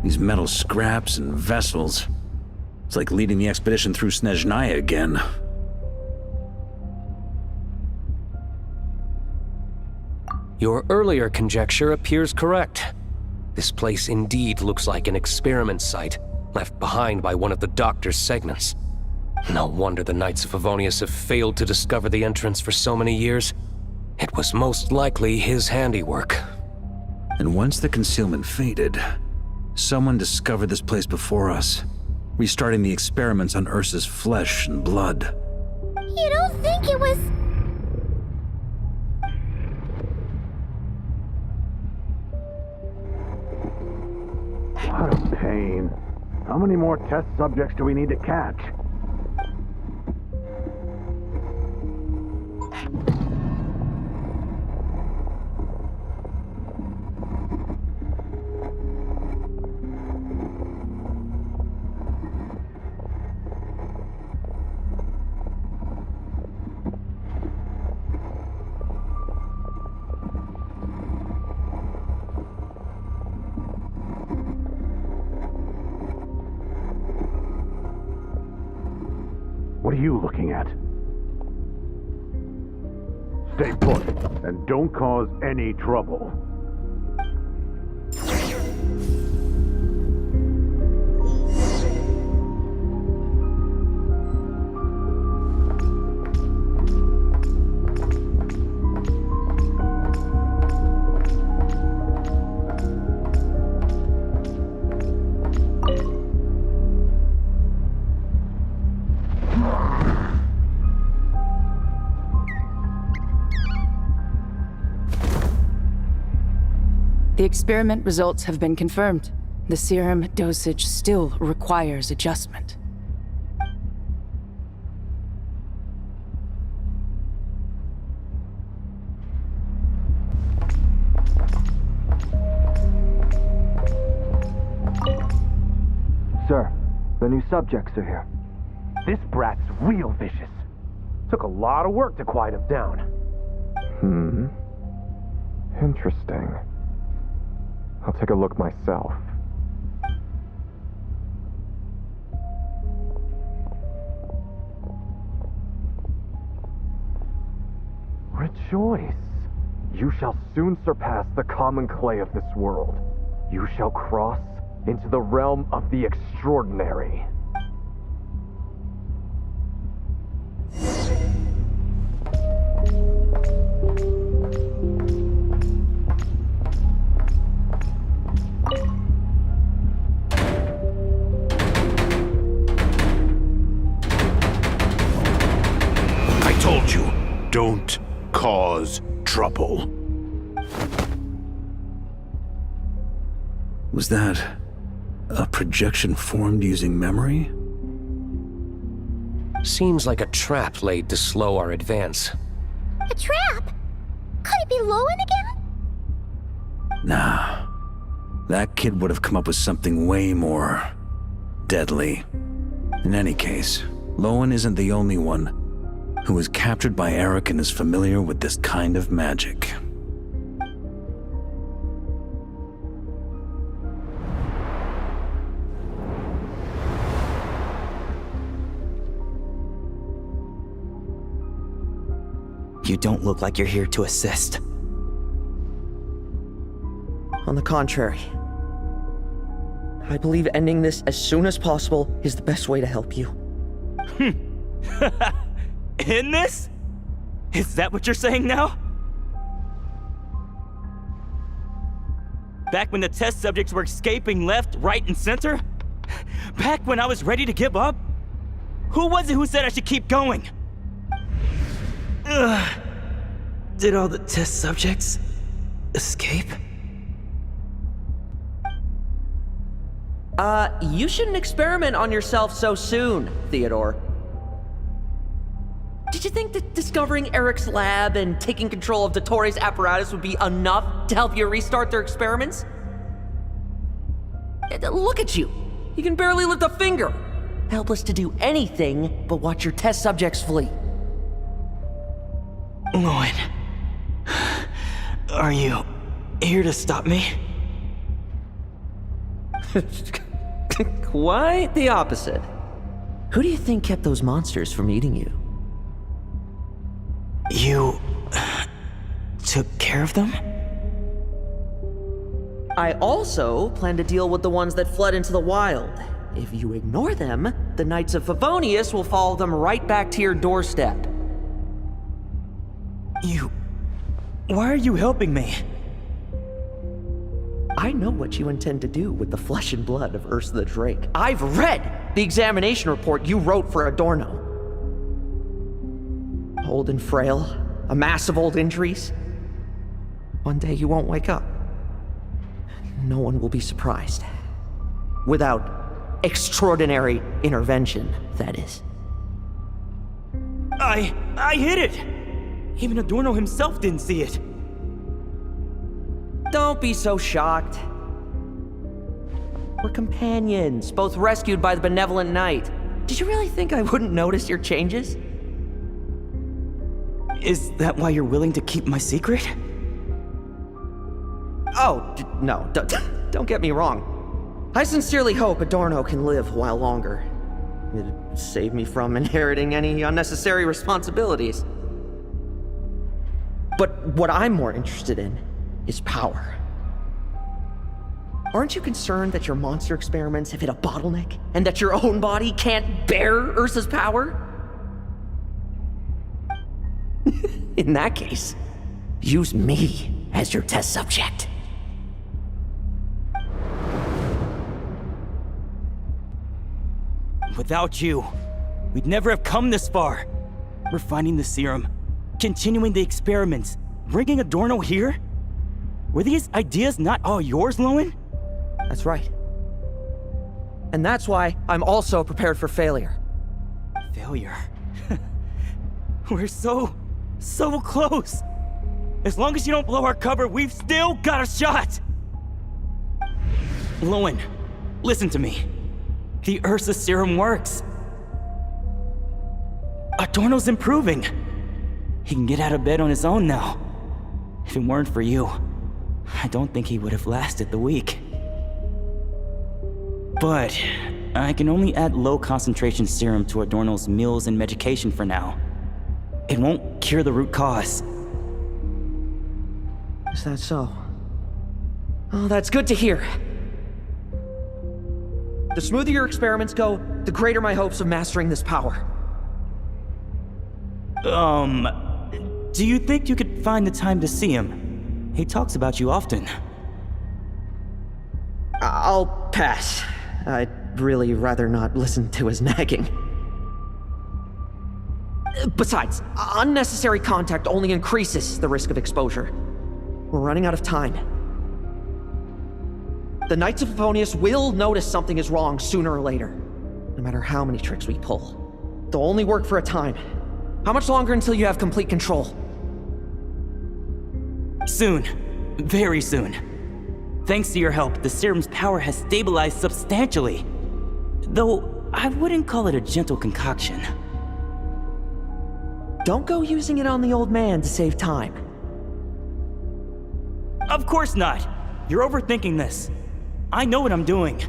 These metal scraps and vessels. It's like leading the expedition through Snezhnaya again. Your earlier conjecture appears correct. This place indeed looks like an experiment site, left behind by one of the Doctor's segments. No wonder the Knights of Favonius have failed to discover the entrance for so many years. It was most likely his handiwork. And once the concealment faded, someone discovered this place before us, restarting the experiments on Ursa's flesh and blood. You don't think it was... What a pain. How many more test subjects do we need to catch? What are you looking at? Stay put, and don't cause any trouble. The experiment results have been confirmed. The serum dosage still requires adjustment. Sir, the new subjects are here. This brat's real vicious. Took a lot of work to quiet him down. Interesting. I'll take a look myself. Rejoice! You shall soon surpass the common clay of this world. You shall cross into the realm of the extraordinary. Told you, don't cause trouble. Was that a projection formed using memory? Seems like a trap laid to slow our advance. A trap? Could it be Lowen again? Nah. That kid would have come up with something way more deadly. In any case, Lowen isn't the only one who was captured by Eric and is familiar with this kind of magic. You don't look like you're here to assist. On the contrary, I believe ending this as soon as possible is the best way to help you. In this? Is that what you're saying now? Back when the test subjects were escaping left, right, and center? Back when I was ready to give up? Who was it who said I should keep going? Did all the test subjects escape? You shouldn't experiment on yourself so soon, Theodore. Did you think that discovering Eric's lab and taking control of Dottores' apparatus would be enough to help you restart their experiments? Look at you. You can barely lift a finger. Helpless to do anything but watch your test subjects flee. Lowen, are you here to stop me? Quite the opposite. Who do you think kept those monsters from eating you? You took care of them? I also plan to deal with the ones that fled into the wild. If you ignore them, the Knights of Favonius will follow them right back to your doorstep. Why are you helping me? I know what you intend to do with the flesh and blood of Ursa the Drake. I've read the examination report you wrote for Adorno. Old and frail, a mass of old injuries. One day you won't wake up. No one will be surprised. Without extraordinary intervention, that is. I hit it! Even Adorno himself didn't see it. Don't be so shocked. We're companions, both rescued by the benevolent knight. Did you really think I wouldn't notice your changes? Is that why you're willing to keep my secret? Oh, no, don't get me wrong. I sincerely hope Adorno can live a while longer. It'd save me from inheriting any unnecessary responsibilities. But what I'm more interested in is power. Aren't you concerned that your monster experiments have hit a bottleneck and that your own body can't bear Ursa's power? In that case, use me as your test subject. Without you, we'd never have come this far. Refining the serum, continuing the experiments, bringing Adorno here? Were these ideas not all yours, Lowen? That's right. And that's why I'm also prepared for failure. Failure? We're so close. As long as you don't blow our cover, we've still got a shot! Lowen, listen to me. The Ursa serum works. Adorno's improving. He can get out of bed on his own now. If it weren't for you, I don't think he would have lasted the week. But I can only add low concentration serum to Adorno's meals and medication for now. It won't cure the root cause. Is that so? Oh, that's good to hear. The smoother your experiments go, the greater my hopes of mastering this power. Do you think you could find the time to see him? He talks about you often. I'll pass. I'd really rather not listen to his nagging. Besides, unnecessary contact only increases the risk of exposure. We're running out of time. The Knights of Favonius will notice something is wrong sooner or later, no matter how many tricks we pull. They'll only work for a time. How much longer until you have complete control? Soon. Very soon. Thanks to your help, the serum's power has stabilized substantially. Though, I wouldn't call it a gentle concoction. Don't go using it on the old man to save time. Of course not! You're overthinking this. I know what I'm doing.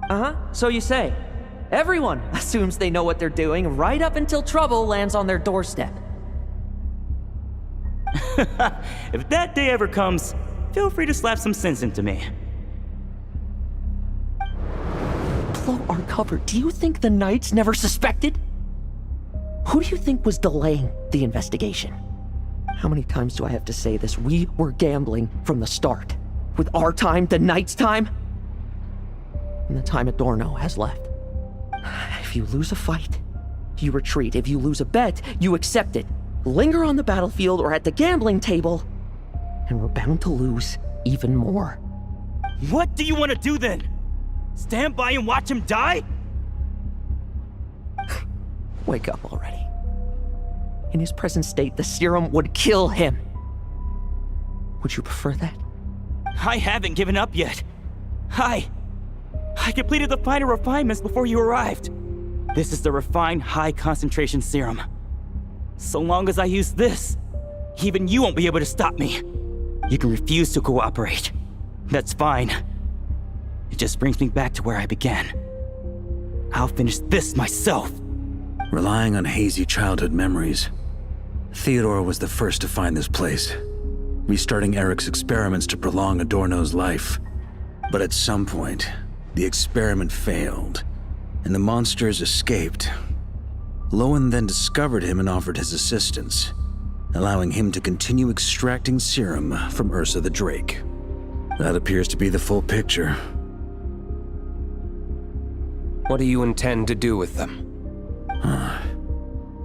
Uh-huh, so you say. Everyone assumes they know what they're doing right up until trouble lands on their doorstep. If that day ever comes, feel free to slap some sense into me. Blow our cover. Do you think the Knights never suspected? Who do you think was delaying the investigation? How many times do I have to say this? We were gambling from the start. With our time, the Knights' time, and the time Adorno has left. If you lose a fight, you retreat. If you lose a bet, you accept it. Linger on the battlefield or at the gambling table, and we're bound to lose even more. What do you want to do then? Stand by and watch him die? Wake up already. In his present state, the serum would kill him. Would you prefer that? I haven't given up yet. I completed the final refinements before you arrived. This is the refined high-concentration serum. So long as I use this, even you won't be able to stop me. You can refuse to cooperate. That's fine. It just brings me back to where I began. I'll finish this myself. Relying on hazy childhood memories, Theodore was the first to find this place, restarting Eric's experiments to prolong Adorno's life. But at some point, the experiment failed, and the monsters escaped. Lowen then discovered him and offered his assistance, allowing him to continue extracting serum from Ursa the Drake. That appears to be the full picture. What do you intend to do with them?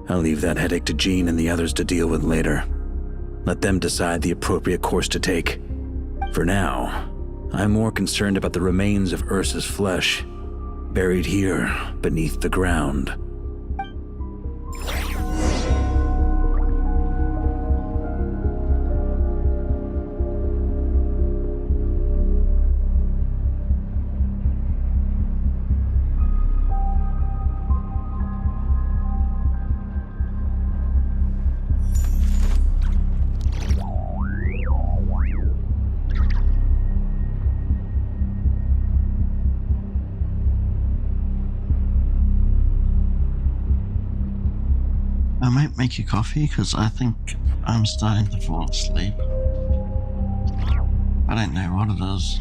I'll leave that headache to Jean and the others to deal with later. Let them decide the appropriate course to take. For now, I'm more concerned about the remains of Ursa's flesh, buried here beneath the ground. I might make you coffee because I think I'm starting to fall asleep. I don't know what it is.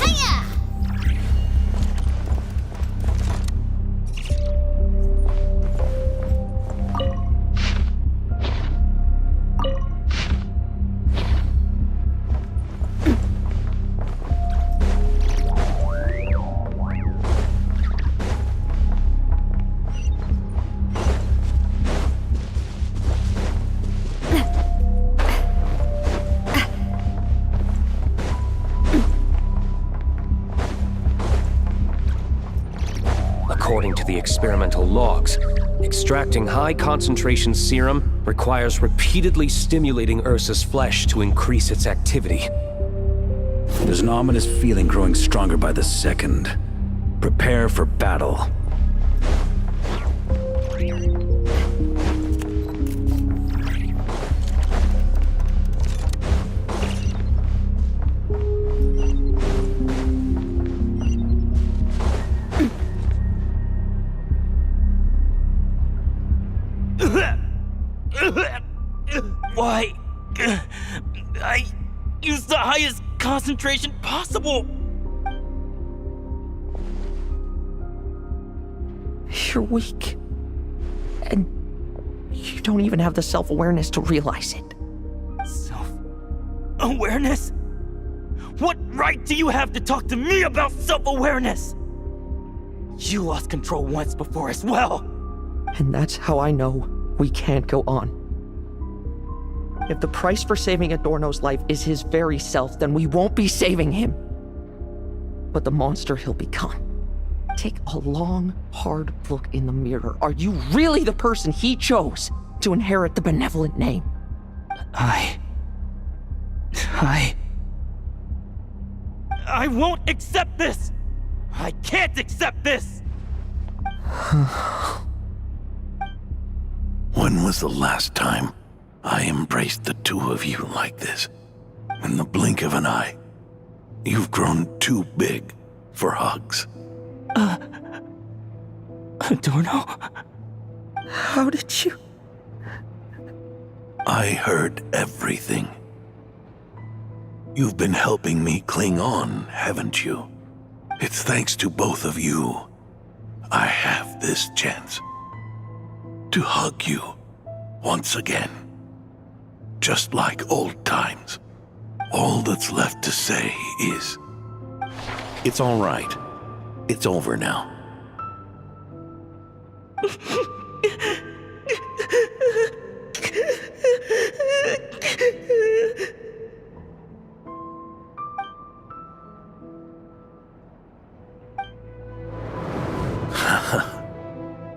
Hiya! According to the experimental logs, extracting high-concentration serum requires repeatedly stimulating Ursa's flesh to increase its activity. There's an ominous feeling growing stronger by the second. Prepare for battle. Why? I used the highest concentration possible. You're weak. And you don't even have the self-awareness to realize it. Self-awareness? What right do you have to talk to me about self-awareness? You lost control once before as well. And that's how I know we can't go on. If the price for saving Adorno's life is his very self, then we won't be saving him, but the monster he'll become. Take a long, hard look in the mirror. Are you really the person he chose to inherit the benevolent name? I won't accept this! I can't accept this! When was the last time I embraced the two of you like this? In the blink of an eye. You've grown too big for hugs. Adorno? How did you? I heard everything. You've been helping me cling on, haven't you? It's thanks to both of you I have this chance to hug you once again. Just like old times. All that's left to say is, it's all right. It's over now.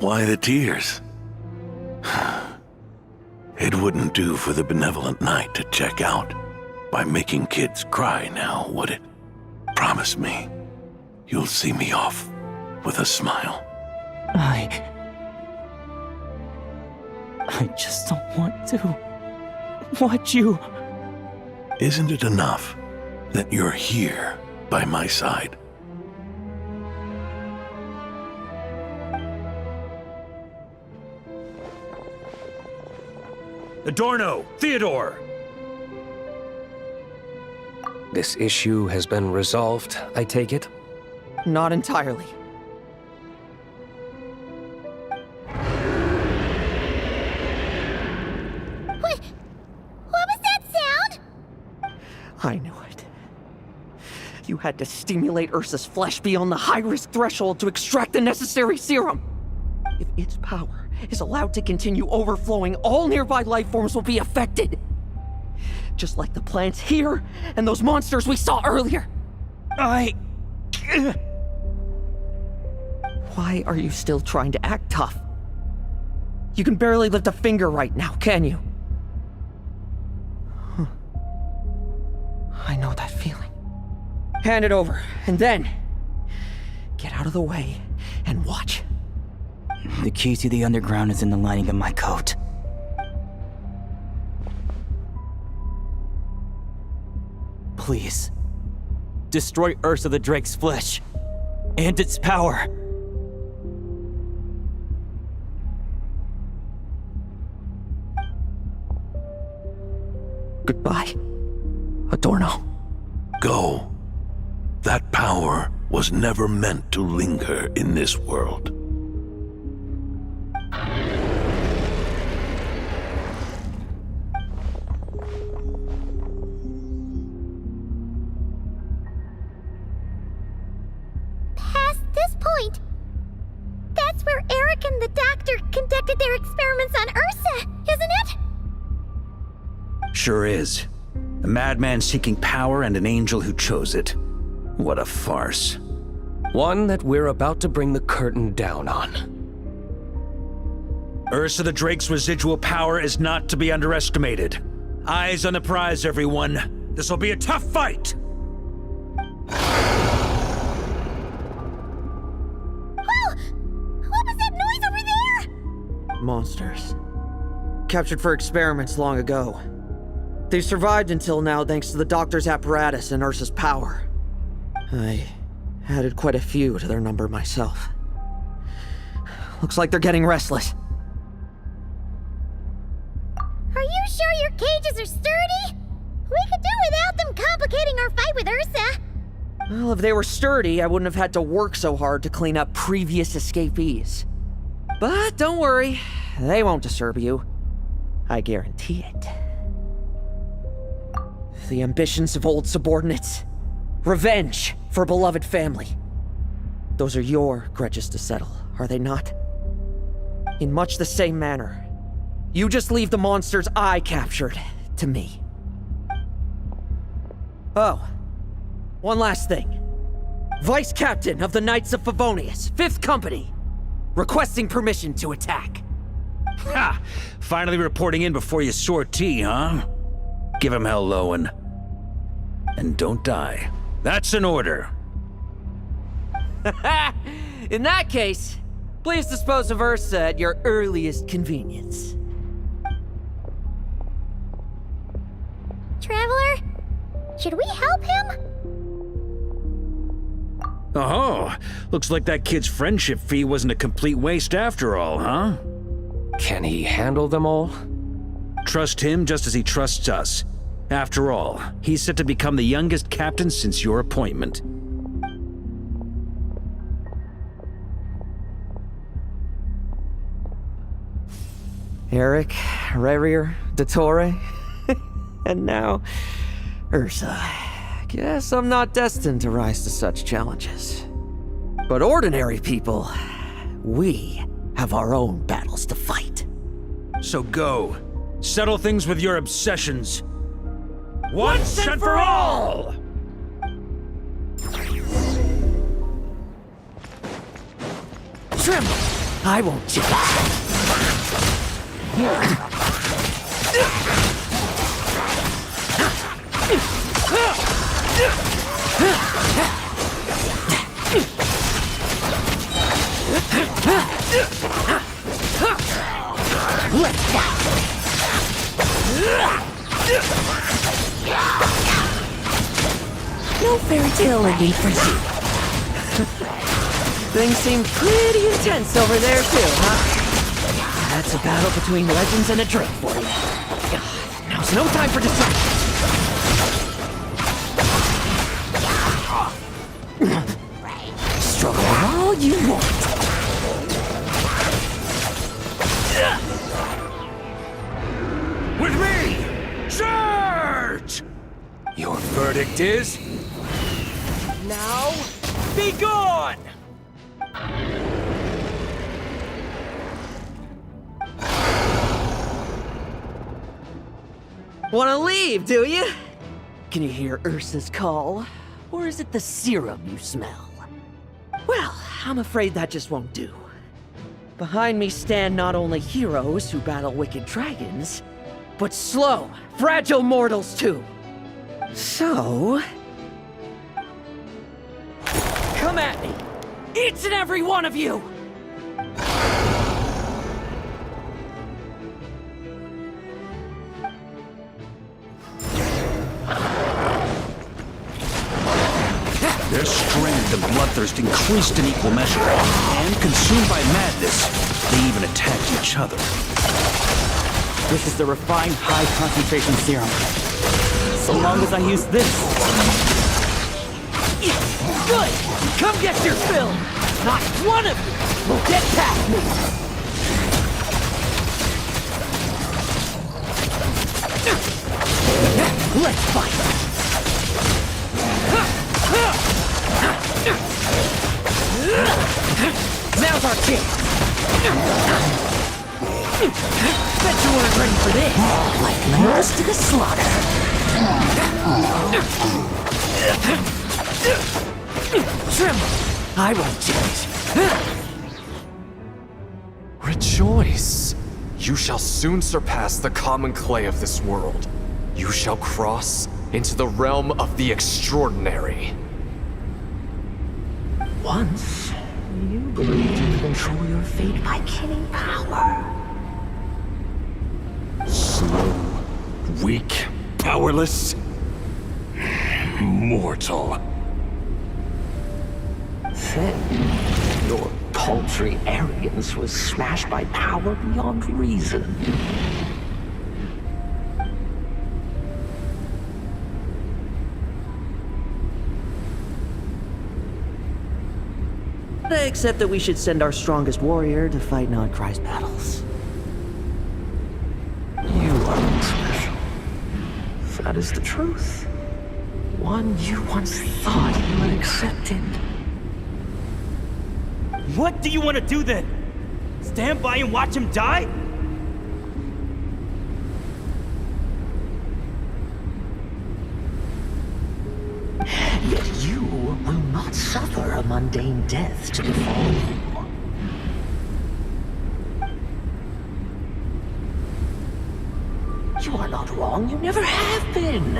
Why the tears? It wouldn't do for the benevolent knight to check out by making kids cry now, would it? Promise me, you'll see me off with a smile. I just don't want to watch you. Isn't it enough that you're here by my side. Adorno, Theodore! This issue has been resolved, I take it? Not entirely. What was that sound? I knew it. You had to stimulate Ursa's flesh beyond the high-risk threshold to extract the necessary serum. If its power is allowed to continue overflowing, all nearby life forms will be affected. Just like the plants here and those monsters we saw earlier. Why are you still trying to act tough? You can barely lift a finger right now, can you? Huh. I know that feeling. Hand it over, and then get out of the way and watch. The key to the underground is in the lining of my coat. Please, destroy Ursa the Drake's flesh and its power. Goodbye, Adorno. Go. That power was never meant to linger in this world. Past this point, that's where Eric and the doctor conducted their experiments on Ursa, isn't it? Sure is. A madman seeking power and an angel who chose it. What a farce. One that we're about to bring the curtain down on. Ursa the Drake's residual power is not to be underestimated. Eyes on the prize, everyone. This'll be a tough fight! Oh! What was that noise over there? Monsters. Captured for experiments long ago. They've survived until now thanks to the doctor's apparatus and Ursa's power. I added quite a few to their number myself. Looks like they're getting restless. Are you sure your cages are sturdy? We could do without them complicating our fight with Ursa. Well, if they were sturdy, I wouldn't have had to work so hard to clean up previous escapees. But don't worry, they won't disturb you. I guarantee it. The ambitions of old subordinates. Revenge for beloved family. Those are your grudges to settle, are they not? In much the same manner, you just leave the monsters I captured to me. Oh, one last thing. Vice Captain of the Knights of Favonius, 5th Company, requesting permission to attack. Ha! Finally reporting in before you sortie, huh? Give him hell, Lowen. And don't die. That's an order. In that case, please dispose of Ursa at your earliest convenience. Traveler, should we help him? Oh, looks like that kid's friendship fee wasn't a complete waste after all, huh? Can he handle them all? Trust him just as he trusts us. After all, he's set to become the youngest captain since your appointment. Eric, Rarier, Dottore, and now Ursa. Guess I'm not destined to rise to such challenges. But ordinary people, we have our own battles to fight. So go. Settle things with your obsessions. Once and for all! Tremble! I won't just... Let's go! no fairy tale ending for you. Things seem pretty intense over there too, huh? That's a battle between legends and a drink for you. God, now's no time for distraction. Struggle all you want. With me! Charge! Your verdict is... now, be gone! Wanna leave, do you? Can you hear Ursa's call? Or is it the serum you smell? Well, I'm afraid that just won't do. Behind me stand not only heroes who battle wicked dragons, but slow, fragile mortals too. So... come at me! Each and every one of you! Their strength and bloodthirst increased in equal measure, and consumed by madness, they even attacked each other. This is the refined high-concentration serum. So long as I use this. Good! Come get your fill! Not one of you will get past me! Let's fight! Now's our chance! Bet you weren't ready for this! Like lambs to the slaughter! Tremble! I won't change! Rejoice! You shall soon surpass the common clay of this world. You shall cross into the realm of the extraordinary. Once, you believed you could control your fate by killing power. Slow, weak, powerless, mortal. Then, your paltry arrogance was smashed by power beyond reason. Except that we should send our strongest warrior to fight Nodcry's battles. You are special. That is the truth. One you once thought you had accepted. What do you want to do then? Stand by and watch him die? Yet you will not suffer a mundane death to befall you. You are not wrong, you never have been.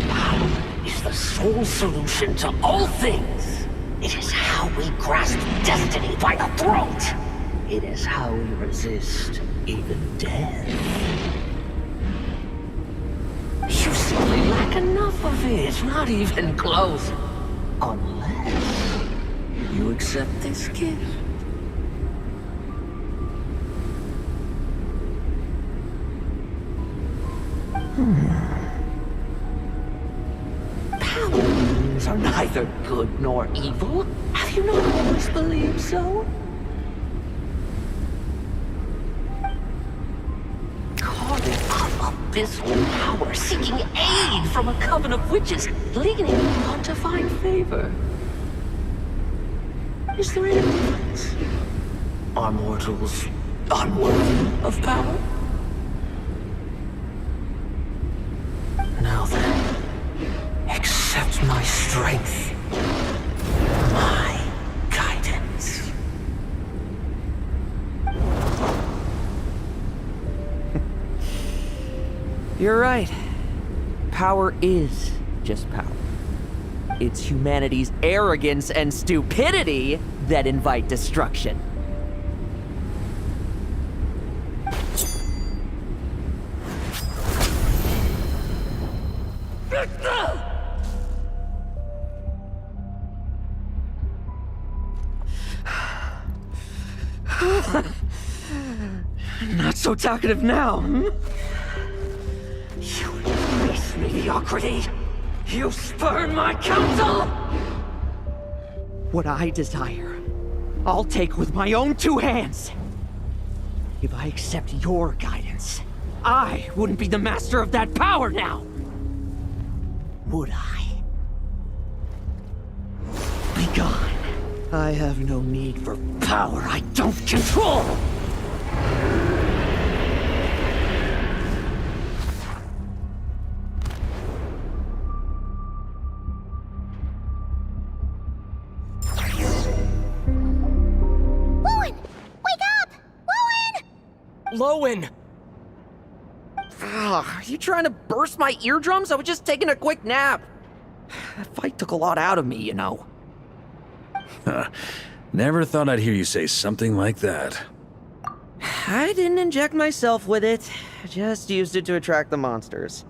Power is the sole solution to all things. It is how we grasp destiny by the throat. It is how we resist even death. You simply lack enough of it, not even close. Unless you accept this gift. Power means are neither good nor evil. Have you not always believed so? Carving up abysmal power, seeking aid from a coven of witches, leaning on to find favor. Is there any difference? Are mortals unworthy of power? Now then, accept my strength, my guidance. You're right. Power is just power. It's humanity's arrogance and stupidity that invite destruction. What's so talkative now, You base mediocrity! You spurn my counsel! What I desire, I'll take with my own 2 hands. If I accept your guidance, I wouldn't be the master of that power now! Would I? Be gone. I have no need for power I don't control! Lowen! Are you trying to burst my eardrums? I was just taking a quick nap. That fight took a lot out of me, you know. Never thought I'd hear you say something like that. I didn't inject myself with it. Just used it to attract the monsters.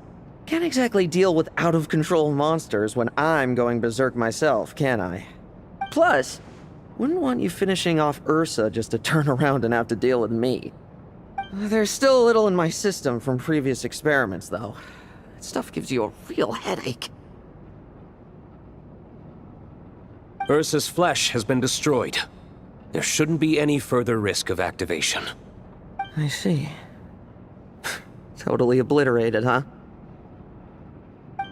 Can't exactly deal with out-of-control monsters when I'm going berserk myself, can I? Plus, wouldn't want you finishing off Ursa just to turn around and have to deal with me. There's still a little in my system from previous experiments, though. That stuff gives you a real headache. Ursa's flesh has been destroyed. There shouldn't be any further risk of activation. I see. Totally obliterated, huh?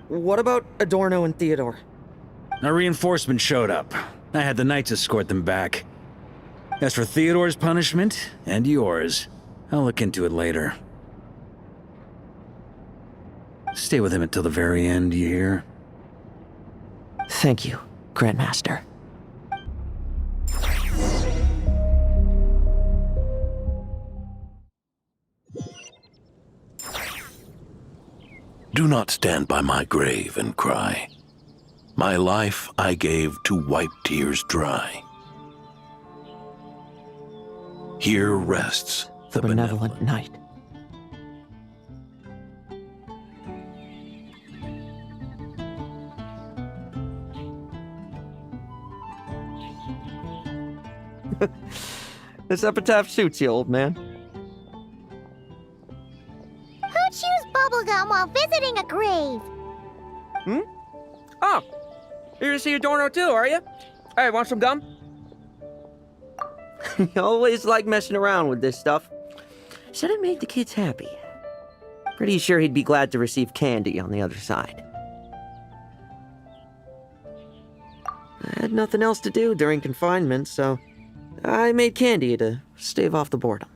What about Adorno and Theodore? A reinforcement showed up. I had the Knights escort them back. As for Theodore's punishment, and yours, I'll look into it later. Stay with him until the very end, you hear? Thank you, Grandmaster. Do not stand by my grave and cry. My life I gave to wipe tears dry. Here rests the benevolent knight. This epitaph suits you, old man. Who chews bubblegum while visiting a grave? Oh, you're to see Adorno too, are you? Hey, want some gum? You always like messing around with this stuff. Said it made the kids happy. Pretty sure he'd be glad to receive candy on the other side. I had nothing else to do during confinement, so I made candy to stave off the boredom.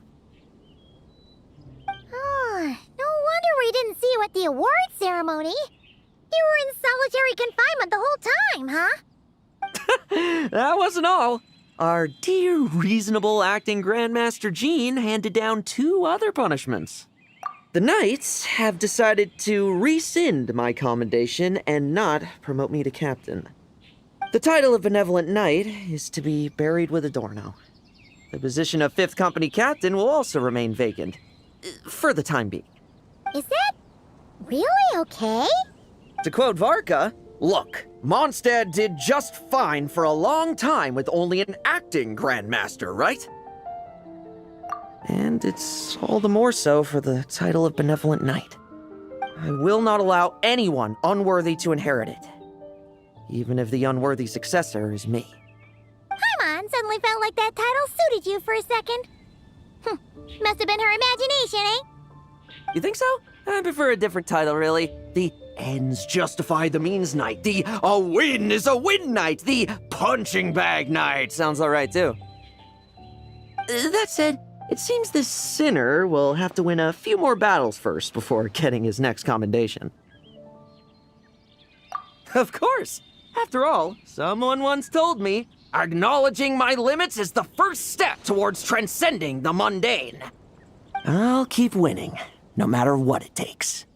Oh, no wonder we didn't see you at the award ceremony. You were in solitary confinement the whole time, huh? That wasn't all. Our dear, reasonable acting Grandmaster Jean handed down 2 other punishments. The Knights have decided to rescind my commendation and not promote me to captain. The title of Benevolent Knight is to be buried with Adorno. The position of 5th Company Captain will also remain vacant, for the time being. Is that really okay? To quote Varka, look, Mondstadt did just fine for a long time with only an acting Grandmaster, right? And it's all the more so for the title of Benevolent Knight. I will not allow anyone unworthy to inherit it, even if the unworthy successor is me. Paimon suddenly felt like that title suited you for a second. Must have been her imagination, eh? You think so? I prefer a different title, really. The ends justify the means knight. The a win is a win knight. The punching bag knight sounds alright, too. That said, it seems this sinner will have to win a few more battles first before getting his next commendation. Of course! After all, someone once told me, acknowledging my limits is the first step towards transcending the mundane. I'll keep winning, no matter what it takes.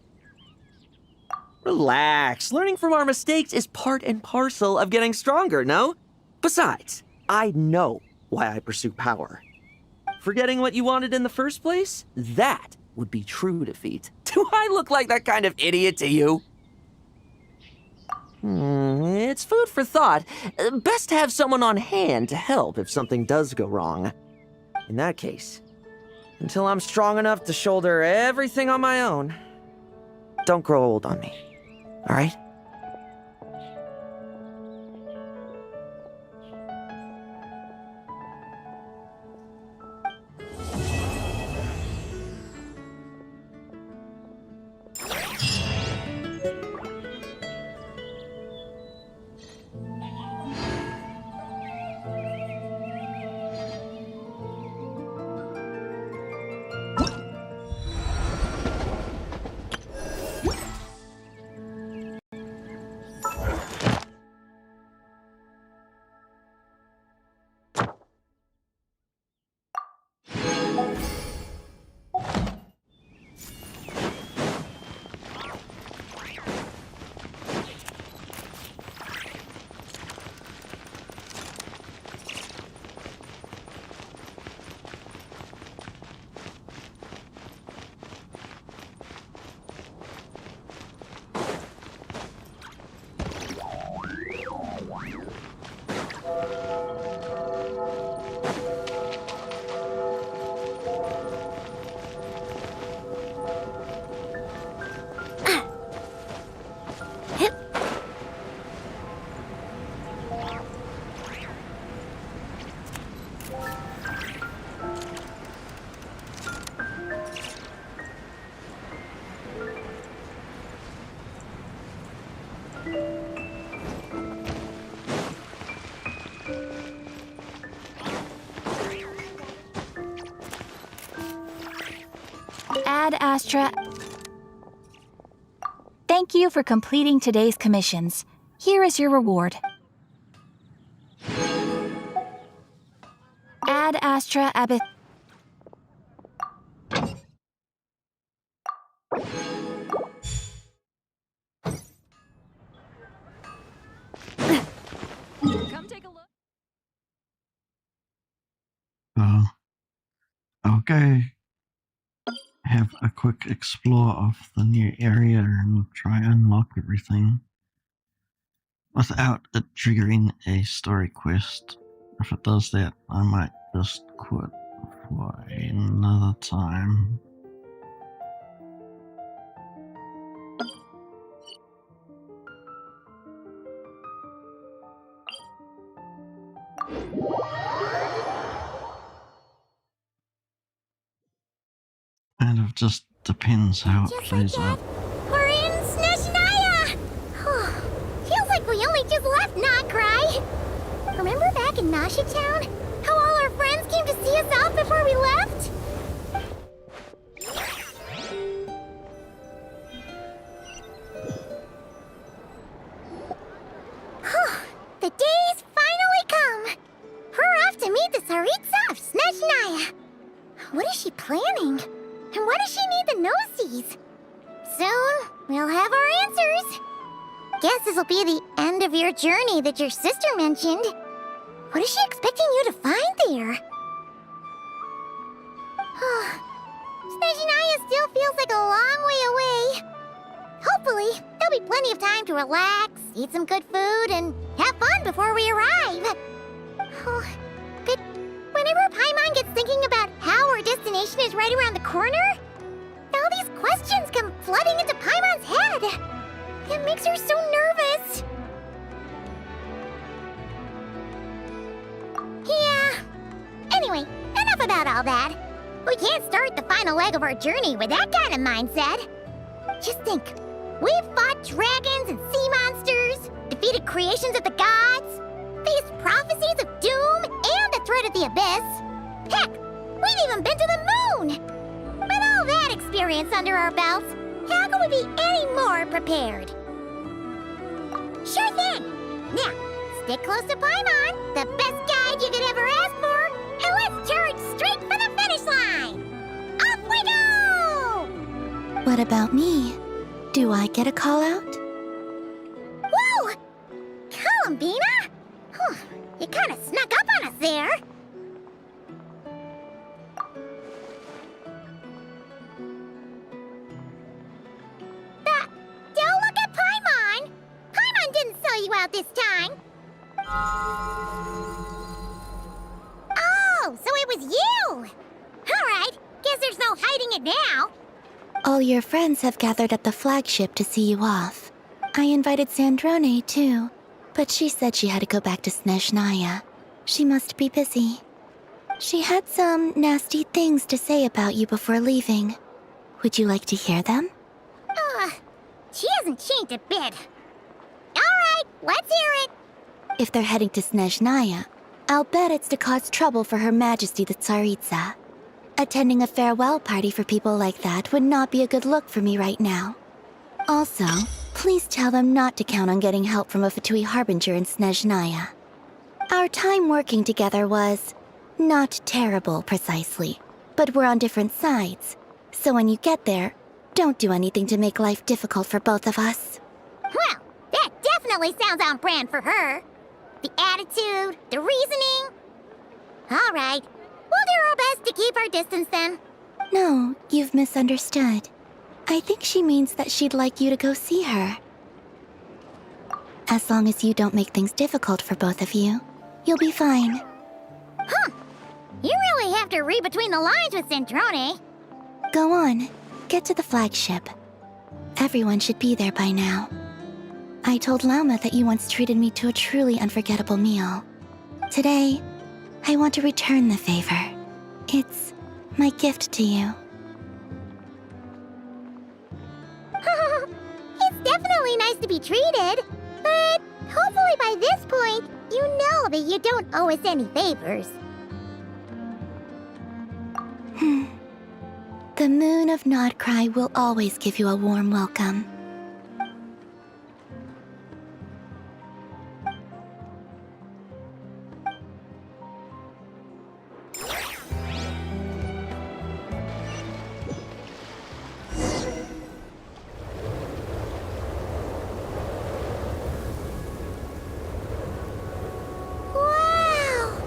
Relax. Learning from our mistakes is part and parcel of getting stronger, no? Besides, I know why I pursue power. Forgetting what you wanted in the first place? That would be true defeat. Do I look like that kind of idiot to you? It's food for thought. Best to have someone on hand to help if something does go wrong. In that case, Until I'm strong enough to shoulder everything on my own. Don't grow old on me, alright? Ad Astra. Thank you for completing today's commissions. Here is your reward. Ad Astra Abyss. Come take a look. I'll go have a quick explore of the new area and try and unlock everything without it triggering a story quest. If it does that, I might just quit for another time. Kind of just depends how it plays out. We're in Snezhnaya! Feels like we only just left Notcry. Remember back in Nasha Town? How all our friends came to see us off before we left? The day's finally come! We're off to meet the Tsaritsa of Snezhnaya. What is she planning? And why does she need the gnosies? Soon, we'll have our answers. Guess this'll be the end of your journey that your sister mentioned. What is she expecting you to find there? Snezhnaya still feels like a long way away. Hopefully, there'll be plenty of time to relax, eat some good food, and have fun before we arrive. But whenever Paimon gets thinking about how our destination is right around the corner, all these questions come flooding into Paimon's head. It makes her so nervous. Yeah. Anyway, enough about all that. We can't start the final leg of our journey with that kind of mindset. Just think. We've fought dragons and sea monsters, defeated creations of the gods, faced prophecies of doom and the threat of the abyss. Heck, we've even been to the moon! With all that experience under our belts, how can we be any more prepared? Sure thing! Now, stick close to Paimon, the best guide you could ever ask for, and let's charge straight for the finish line! Off we go! What about me? Do I get a call out? Whoa! Columbina? You kind of snuck up on us there. Don't look at Paimon! Paimon didn't sell you out this time. Oh, so it was you! All right, Guess there's no hiding it now. All your friends have gathered at the flagship to see you off. I invited Sandrone, too, but she said she had to go back to Snezhnaya. She must be busy. She had some nasty things to say about you before leaving. Would you like to hear them? She hasn't changed a bit. Alright, let's hear it. If they're heading to Snezhnaya, I'll bet it's to cause trouble for Her Majesty the Tsaritsa. Attending a farewell party for people like that would not be a good look for me right now. Also, please tell them not to count on getting help from a Fatui Harbinger in Snezhnaya. Our time working together was not terrible, precisely, but we're on different sides. So when you get there, don't do anything to make life difficult for both of us. Well, that definitely sounds on brand for her. The attitude, the reasoning. Alright, we'll do our best to keep our distance then. No, you've misunderstood. I think she means that she'd like you to go see her. As long as you don't make things difficult for both of you, you'll be fine. Huh. You really have to read between the lines with Sandrone. Go on, get to the flagship. Everyone should be there by now. I told Lauma that you once treated me to a truly unforgettable meal. Today, I want to return the favor. It's my gift to you. It's definitely nice to be treated, but hopefully by this point, you know that you don't owe us any favors. The moon of Nodcry will always give you a warm welcome. Wow!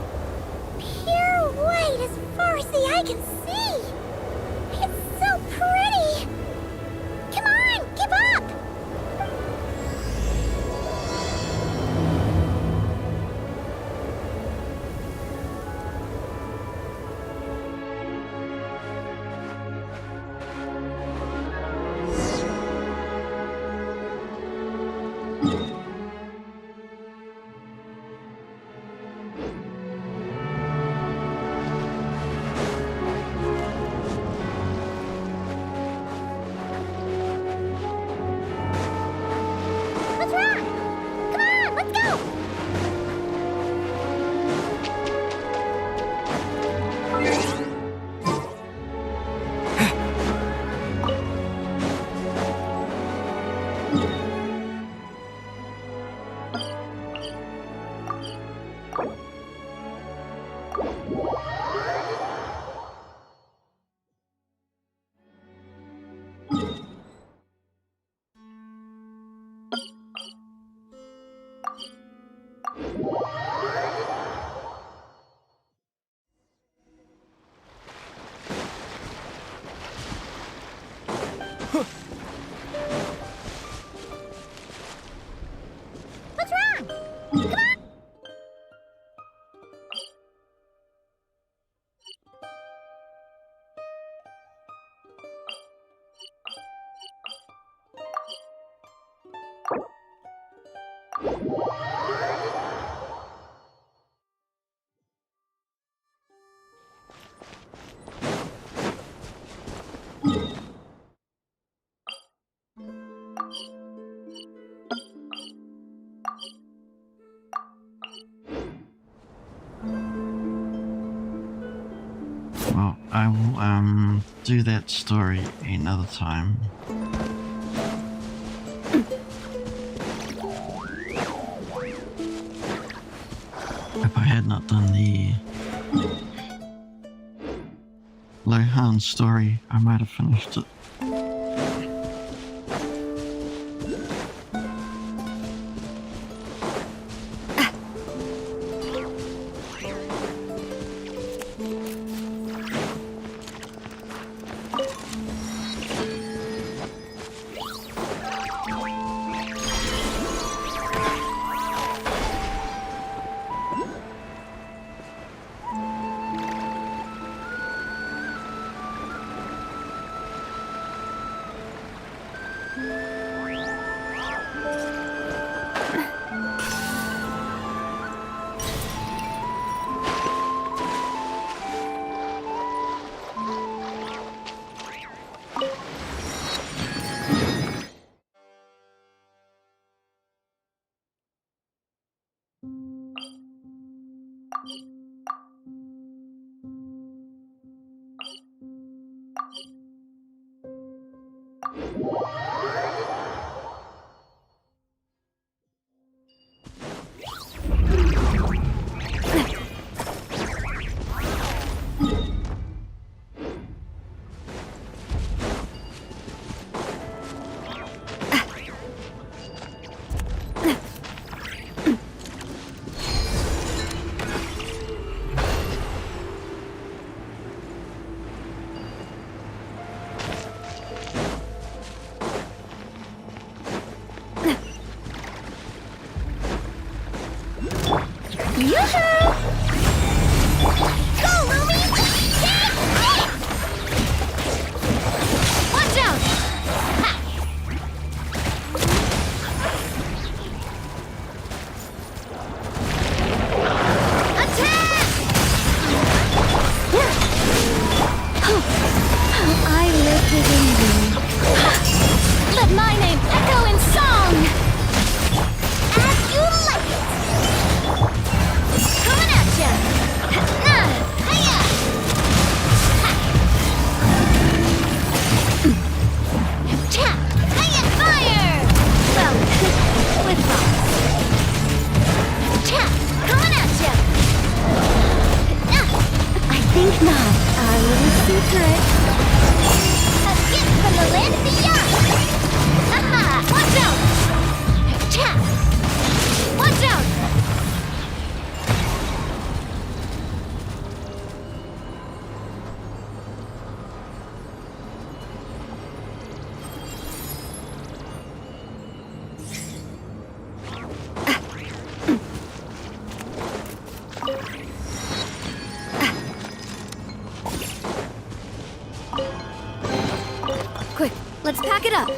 Pure white as far as the eye can see! It's so pretty! Come on, keep up! What's wrong? Come on, let's go! What's wrong? Come on! Well, I will do that story another time. If I had not done the Lohan story, I might have finished it. Yoo-hoo! Go, Lumi! Watch out! Ha! Attack! I live within you. Let my name echo in song! As you like it! Coming at ya! Nah! Hiya! Ha! Cha! Hiya! Fire! Well, with bombs. Cha! Coming at ya! I think not. Our little secret. A gift from the land beyond! Aha! Watch out! Cha! Watch out! Quick, let's pack it up.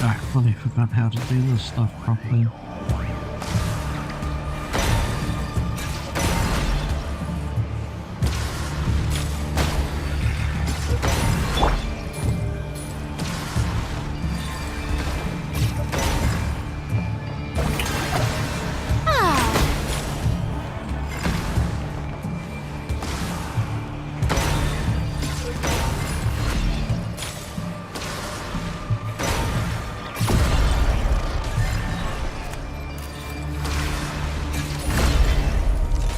I fully forgot how to do this stuff properly.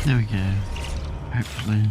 There we go. Hopefully.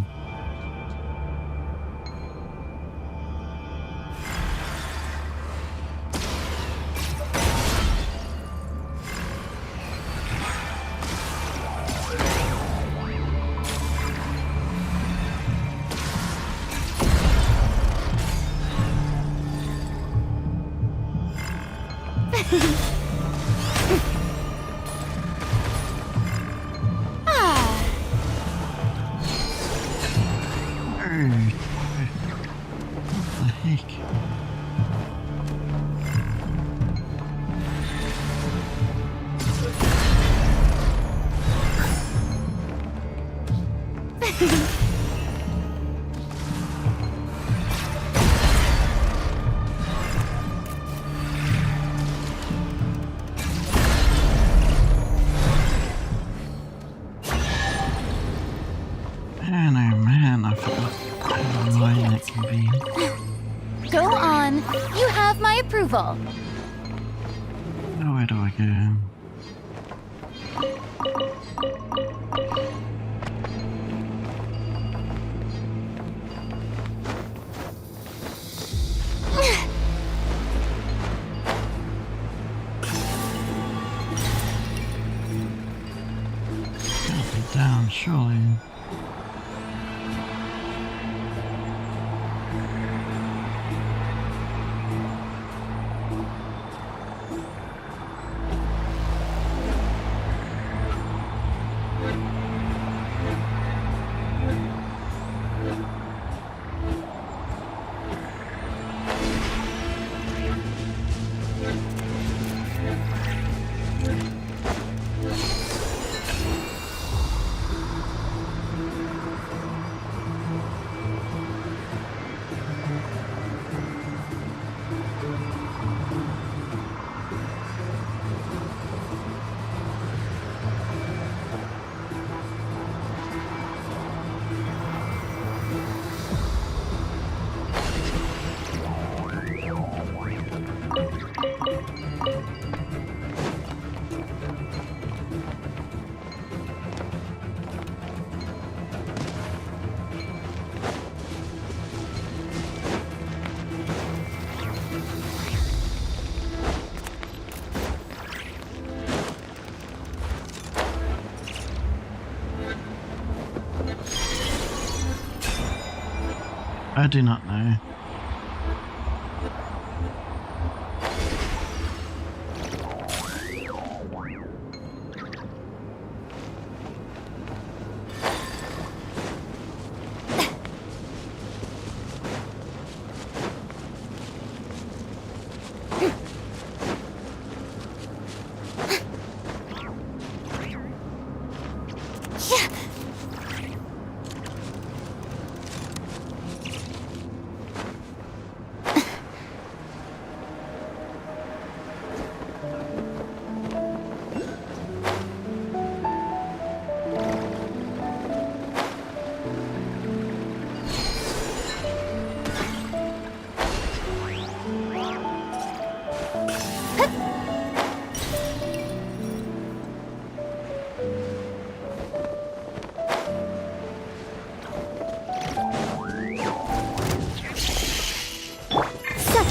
How annoying it can be. Go on. You have my approval. Now where do I go? Gotta be down, surely. I do not know.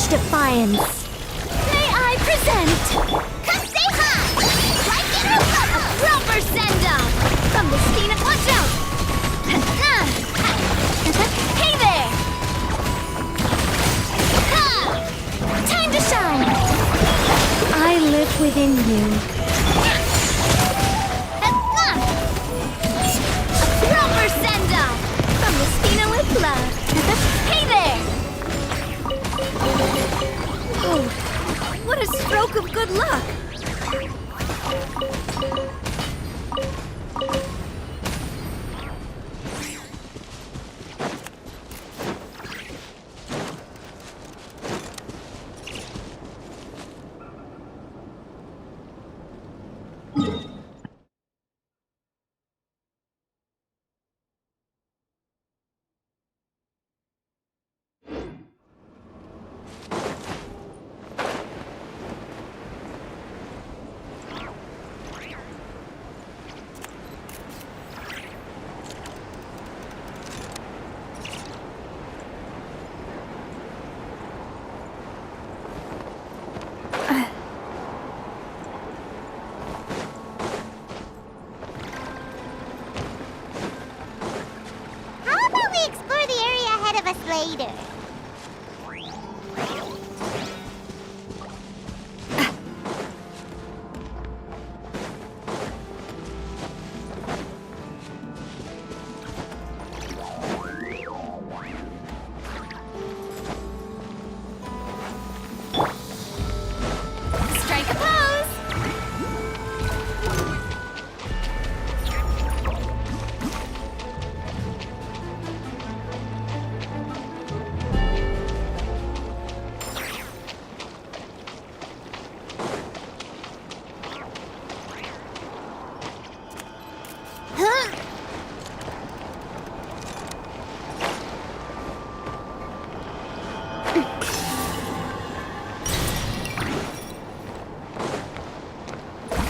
Defiance. May I present Kaseha! Like it or not! Rubber send-off! From the scene of watch out! Hey there! Ha! Time to shine! I live within you. Rubber send-off! From the Spina with love. Hey there! Oh, what a stroke of good luck! Later. Strike a pose.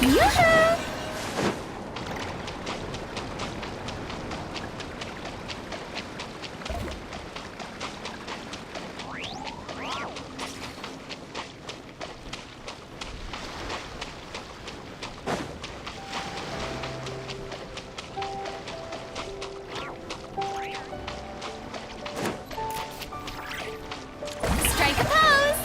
Yoo-hoo! Strike a pose!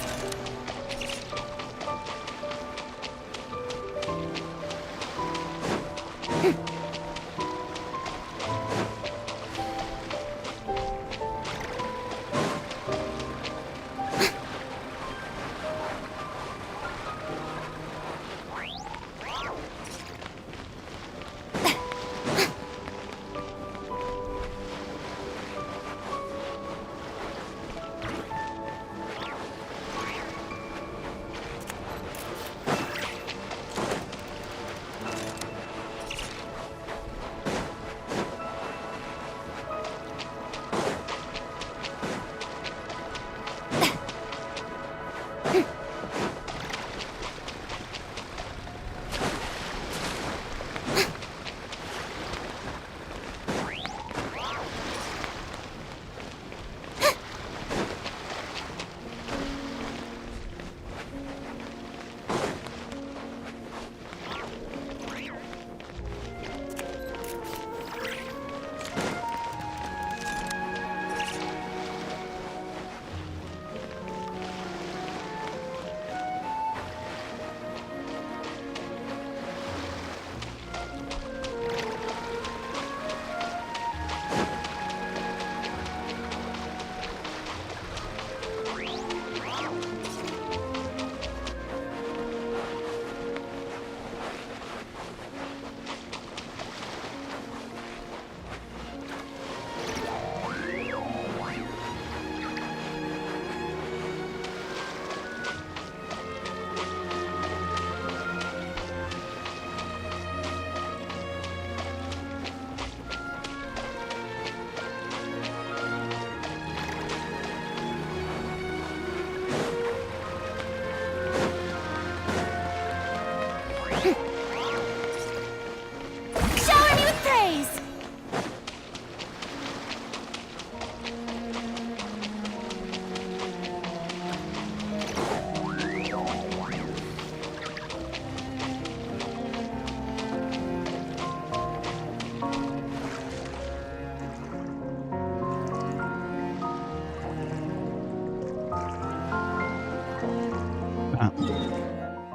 Shower me with praise!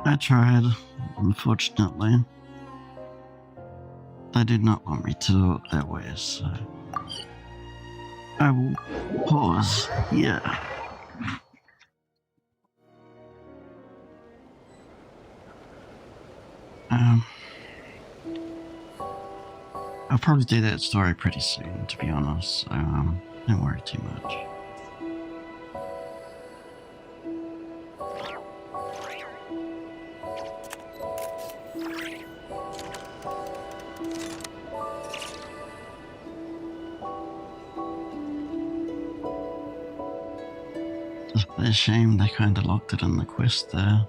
I tried, unfortunately. They did not want me to do it that way, so I will pause here. I'll probably do that story pretty soon, to be honest, so don't worry too much. It's a shame they kind of locked it in the quest there.